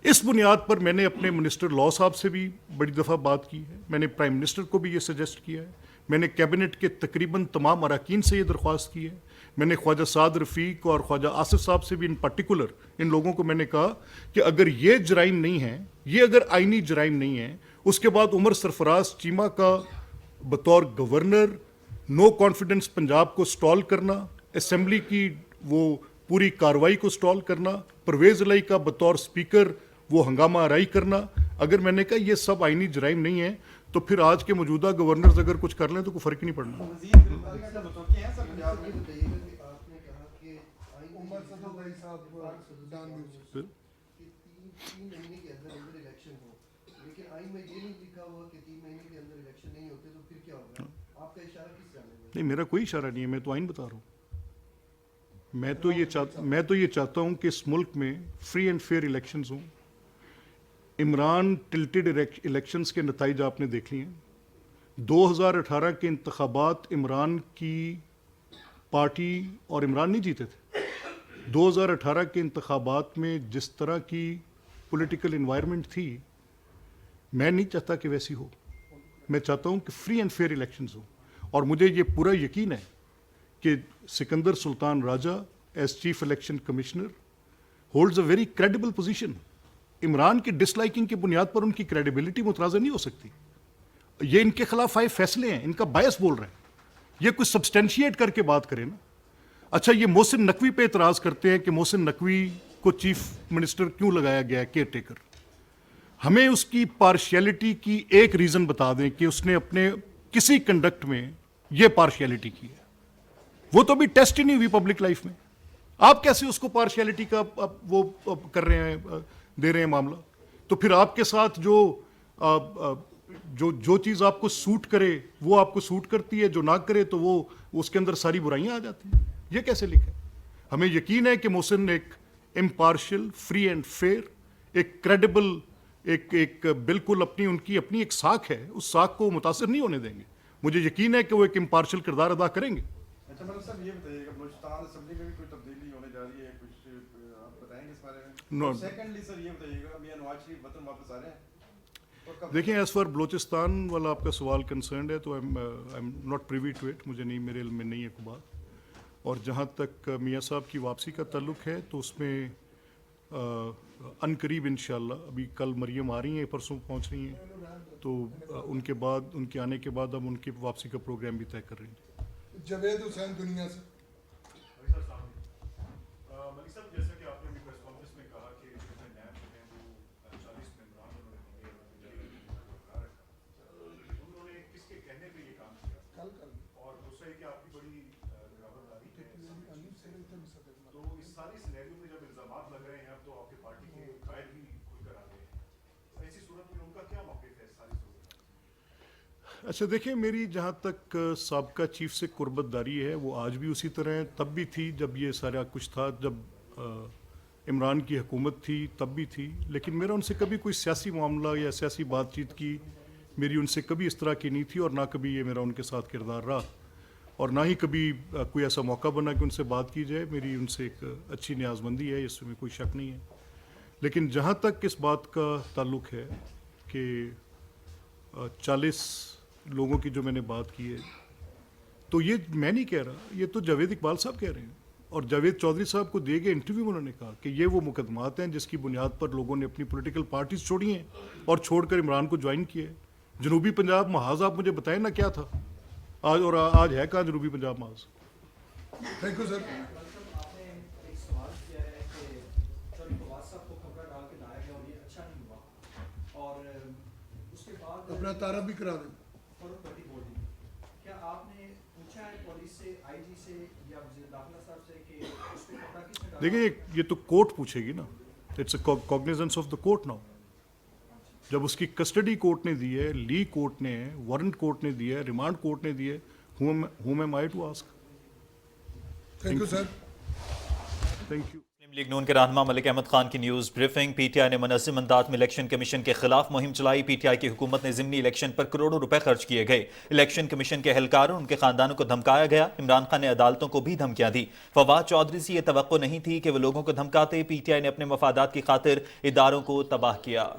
इस बुनियाद पर मैंने अपने मिनिस्टर लॉ साहब से भी बड़ी दफ़ा बात की है। मैंने प्राइम मिनिस्टर को भी ये सजेस्ट किया है। मैंने कैबिनेट के तकरीबन तमाम अरकान से ये दरख्वास्त की है। मैंने ख्वाजा साद रफ़ीक और ख्वाजा आसिफ साहब से भी इन पर्टिकुलर इन लोगों को मैंने कहा कि अगर ये जराइम नहीं है, ये अगर आइनी जराइम नहीं है, उसके बाद उमर सरफराज चीमा का बतौर गवर्नर नो कॉन्फिडेंस पंजाब को स्टॉल करना, असेंबली की वो पूरी कार्रवाई को स्टॉल करना, परवेज़ इलाही का बतौर स्पीकर वो हंगामा आराई करना, अगर मैंने कहा ये सब आइनी जराइम नहीं है तो फिर आज के मौजूदा गवर्नर्स अगर कुछ कर लें तो कोई फ़र्क ही नहीं पड़ना। नहीं, मेरा कोई इशारा नहीं है, मैं तो आइन बता रहा हूँ। मैं तो ये चाहता हूँ कि इस मुल्क में फ्री एंड फेयर इलेक्शंस हों। इमरान टिल्टेड इलेक्शंस के नतीज आपने देख लिए हैं। 2018 के इंतखाबात इमरान की पार्टी और इमरान नहीं जीते थे। 2018 के इंतखाबात में जिस तरह की पॉलिटिकल इन्वायरमेंट थी, मैं नहीं चाहता कि वैसी हो। मैं चाहता हूँ कि फ्री एंड फेयर इलेक्शंस हो। और मुझे ये पूरा यकीन है कि Sikandar Sultan Raja as chief election commissioner holds a very credible position. Imran की डिसलाइकिंग की बुनियाद पर उनकी क्रेडिबिलिटी मुतराज़ा नहीं हो सकती। ये इनके खिलाफ आए फैसले हैं, इनका बायस बोल रहे हैं। ये कुछ सब्सटेंशिएट करके बात करें ना। अच्छा, ये मोहसिन नकवी पे एतराज़ करते हैं कि मोहसिन नकवी को चीफ मिनिस्टर क्यों लगाया गया है, केयर टेकर। हमें उसकी पार्शियलिटी की एक रीज़न बता दें कि उसने अपने किसी कंडक्ट में ये पार्शियलिटी की है। वो तो भी टेस्ट ही नहीं हुई पब्लिक लाइफ में। आप कैसे उसको पार्शियलिटी का वो कर रहे हैं, दे रहे हैं मामला। तो फिर आपके साथ जो चीज़ आपको सूट करे वो आपको सूट करती है, जो ना करे तो वो उसके अंदर सारी बुराइयां आ जाती हैं। ये कैसे लिखा है? हमें यकीन है कि मोहसिन एक इम्पार्शियल, फ्री एंड फेयर, एक क्रेडिबल, एक बिल्कुल उनकी अपनी एक साख है, उस साख को मुतासिर नहीं होने देंगे। मुझे यकीन है कि वो एक इम्पार्शियल किरदार अदा करेंगे। अच्छा, मतलब साहब ये बताइएगा, बलूचिस्तान असेंबली में भी कोई तब्दीली होने जा रही है, कुछ आप बताएंगे इस बारे में? नो। सेकंडली सर ये बताइएगा, मियां नवाज शरीफ वतन वापस आ रहे हैं? देखिए, एज फॉर बलूचिस्तान वाला आपका सवाल कंसर्न है तो I am not privy to it. मुझे नहीं, मेरे इल्म में नहीं है कोई बात। और जहाँ तक मियाँ साहब की वापसी का ताल्लुक है तो उसमें अनकरीब इंशाल्लाह, अभी कल मरियम आ रही हैं, परसों पहुँच रही हैं, तो उनके बाद, उनके आने के बाद हम उनकी वापसी का प्रोग्राम भी तय कर रहे हैं। जवेद हुसैन दुनिया से मलिक साहब, जैसा कि आपने प्रेस कॉन्फ्रेंस में कहा कि नैब जो है वो 40 मेंबरान उन्होंने किसके कहने पे ये काम किया कल और दूसरा है कि आपकी बड़ी खबरदारी है, तो इस सारी सिनेरियो में जब इल्जामात लग रहे हैं अब तो आपकी पार्टी के कायद भी खुल कर आ गए हैं, ऐसी सूरत में उनका क्या मौक़िफ़ है? اچھا دیکھیں، میری جہاں تک سابقہ چیف سے قربت داری ہے وہ آج بھی اسی طرح ہے، تب بھی تھی جب یہ سارا کچھ تھا، جب عمران کی حکومت تھی تب بھی تھی، لیکن میرا ان سے کبھی کوئی سیاسی معاملہ یا سیاسی بات چیت کی میری ان سے کبھی اس طرح کی نہیں تھی، اور نہ کبھی یہ میرا ان کے ساتھ کردار رہا، اور نہ ہی کبھی کوئی ایسا موقع بنا کہ ان سے بات کی جائے۔ میری ان سے ایک اچھی نیاز مندی ہے، اس میں کوئی شک نہیں ہے۔ لیکن جہاں تک اس بات کا تعلق ہے کہ 40 لوگوں کی جو میں نے بات کی ہے، تو یہ میں نہیں کہہ رہا، یہ تو جاوید اقبال صاحب کہہ رہے ہیں، اور جاوید چودھری صاحب کو دے گئے انٹرویو میں انہوں نے کہا کہ یہ وہ مقدمات ہیں جس کی بنیاد پر لوگوں نے اپنی پولیٹیکل پارٹیز چھوڑی ہیں اور چھوڑ کر عمران کو جوائن کیا ہے۔ جنوبی پنجاب محاذ آپ مجھے بتائیں نا کیا تھا آج، اور آج ہے کہاں جنوبی پنجاب محاذ؟ تھینک یو سر۔ اپنا تعارف بھی کرا دیں۔ کیا آپ نے پوچھا ہے پولیس سے، آئی جی سے یا وزیر داخلہ صاحب سے کہ اس کو پتہ کس نے ڈالا؟ دیکھیں یہ تو کورٹ پوچھے گی نا، it's a cognizance of the court now. جب اس کی کسٹڈی کورٹ نے دی ہے، لی کورٹ نے، وارنٹ کورٹ نے دی ہے، ریمانڈ کورٹ نے دی ہے، whom am I to ask؟ Thank you sir. Thank you. Muslim League Noon کے رہنما ملک احمد خان کی news briefing. P T I نے منظم انداز میں الیکشن کمیشن کے خلاف مہم چلائی۔ پی ٹی آئی کی حکومت نے ضمنی الیکشن پر کروڑوں روپے خرچ کیے گئے۔ الیکشن کمیشن کے اہلکاروں اور ان کے خاندانوں کو دھمکایا گیا۔ عمران خان نے عدالتوں کو بھی دھمکیاں دی۔ فواد چودھری سے یہ توقع نہیں تھی کہ وہ لوگوں کو دھمکاتے۔ پی ٹی آئی نے اپنے مفادات کی خاطر اداروں کو تباہ کیا۔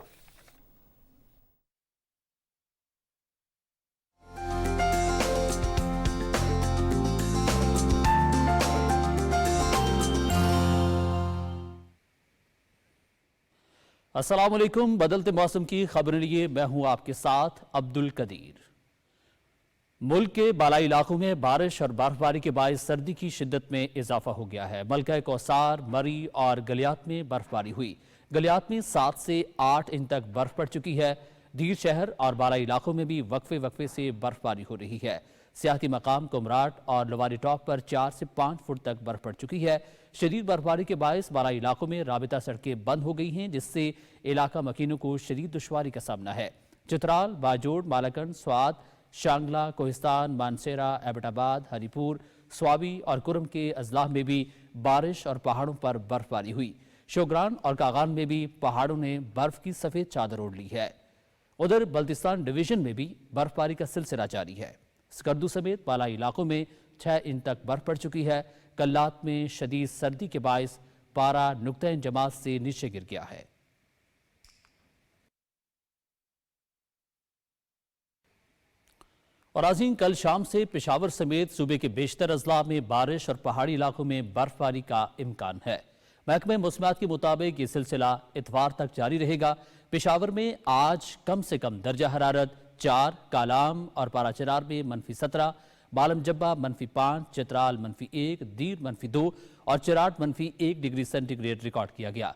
السلام علیکم۔ بدلتے موسم کی خبریں لیے میں ہوں آپ کے ساتھ عبد القدیر۔ ملک کے بالائی علاقوں میں بارش اور برف باری کے باعث سردی کی شدت میں اضافہ ہو گیا ہے۔ ملکہ کوثر، مری اور گلیات میں برف باری ہوئی۔ گلیات میں 7 سے 8 انچ تک برف پڑ چکی ہے۔ دیر شہر اور بالائی علاقوں میں بھی وقفے سے برف باری ہو رہی ہے۔ سیاحتی مقام کمراٹ اور لواری ٹاپ پر 4 سے 5 فٹ تک برف پڑ چکی ہے۔ شدید برفباری کے باعث بالائی علاقوں میں رابطہ سڑکیں بند ہو گئی ہیں، جس سے علاقہ مکینوں کو شدید دشواری کا سامنا ہے۔ چترال، باجوڑ، مالاکنڈ، سوات، شانگلہ، کوہستان، مانسیرہ، ایبٹ آباد، ہری پور، سوابی اور کرم کے اضلاع میں بھی بارش اور پہاڑوں پر برف باری ہوئی۔ شوگران اور کاغان میں بھی پہاڑوں نے برف کی سفید چادر اوڑھ لی ہے۔ ادھر بلتستان ڈویژن میں بھی برف باری کا سلسلہ جاری ہے۔ سکردو سمیت بالائی علاقوں میں 6 انچ تک برف پڑ چکی ہے۔ کلات میں شدید سردی کے باعث پارہ نقطۂ جماعت سے نیچے گر گیا ہے۔ اور ناظرین، کل شام سے پشاور سمیت صوبے کے بیشتر اضلاع میں بارش اور پہاڑی علاقوں میں برف باری کا امکان ہے۔ محکمہ موسمیات کے مطابق یہ سلسلہ اتوار تک جاری رہے گا۔ پشاور میں آج کم سے کم درجہ حرارت 4، کالام اور پارہ چنار میں -17، بالم جبہ -5، چترال -1، دیر -2 اور Cherat -1 degree centigrade record کیا گیا۔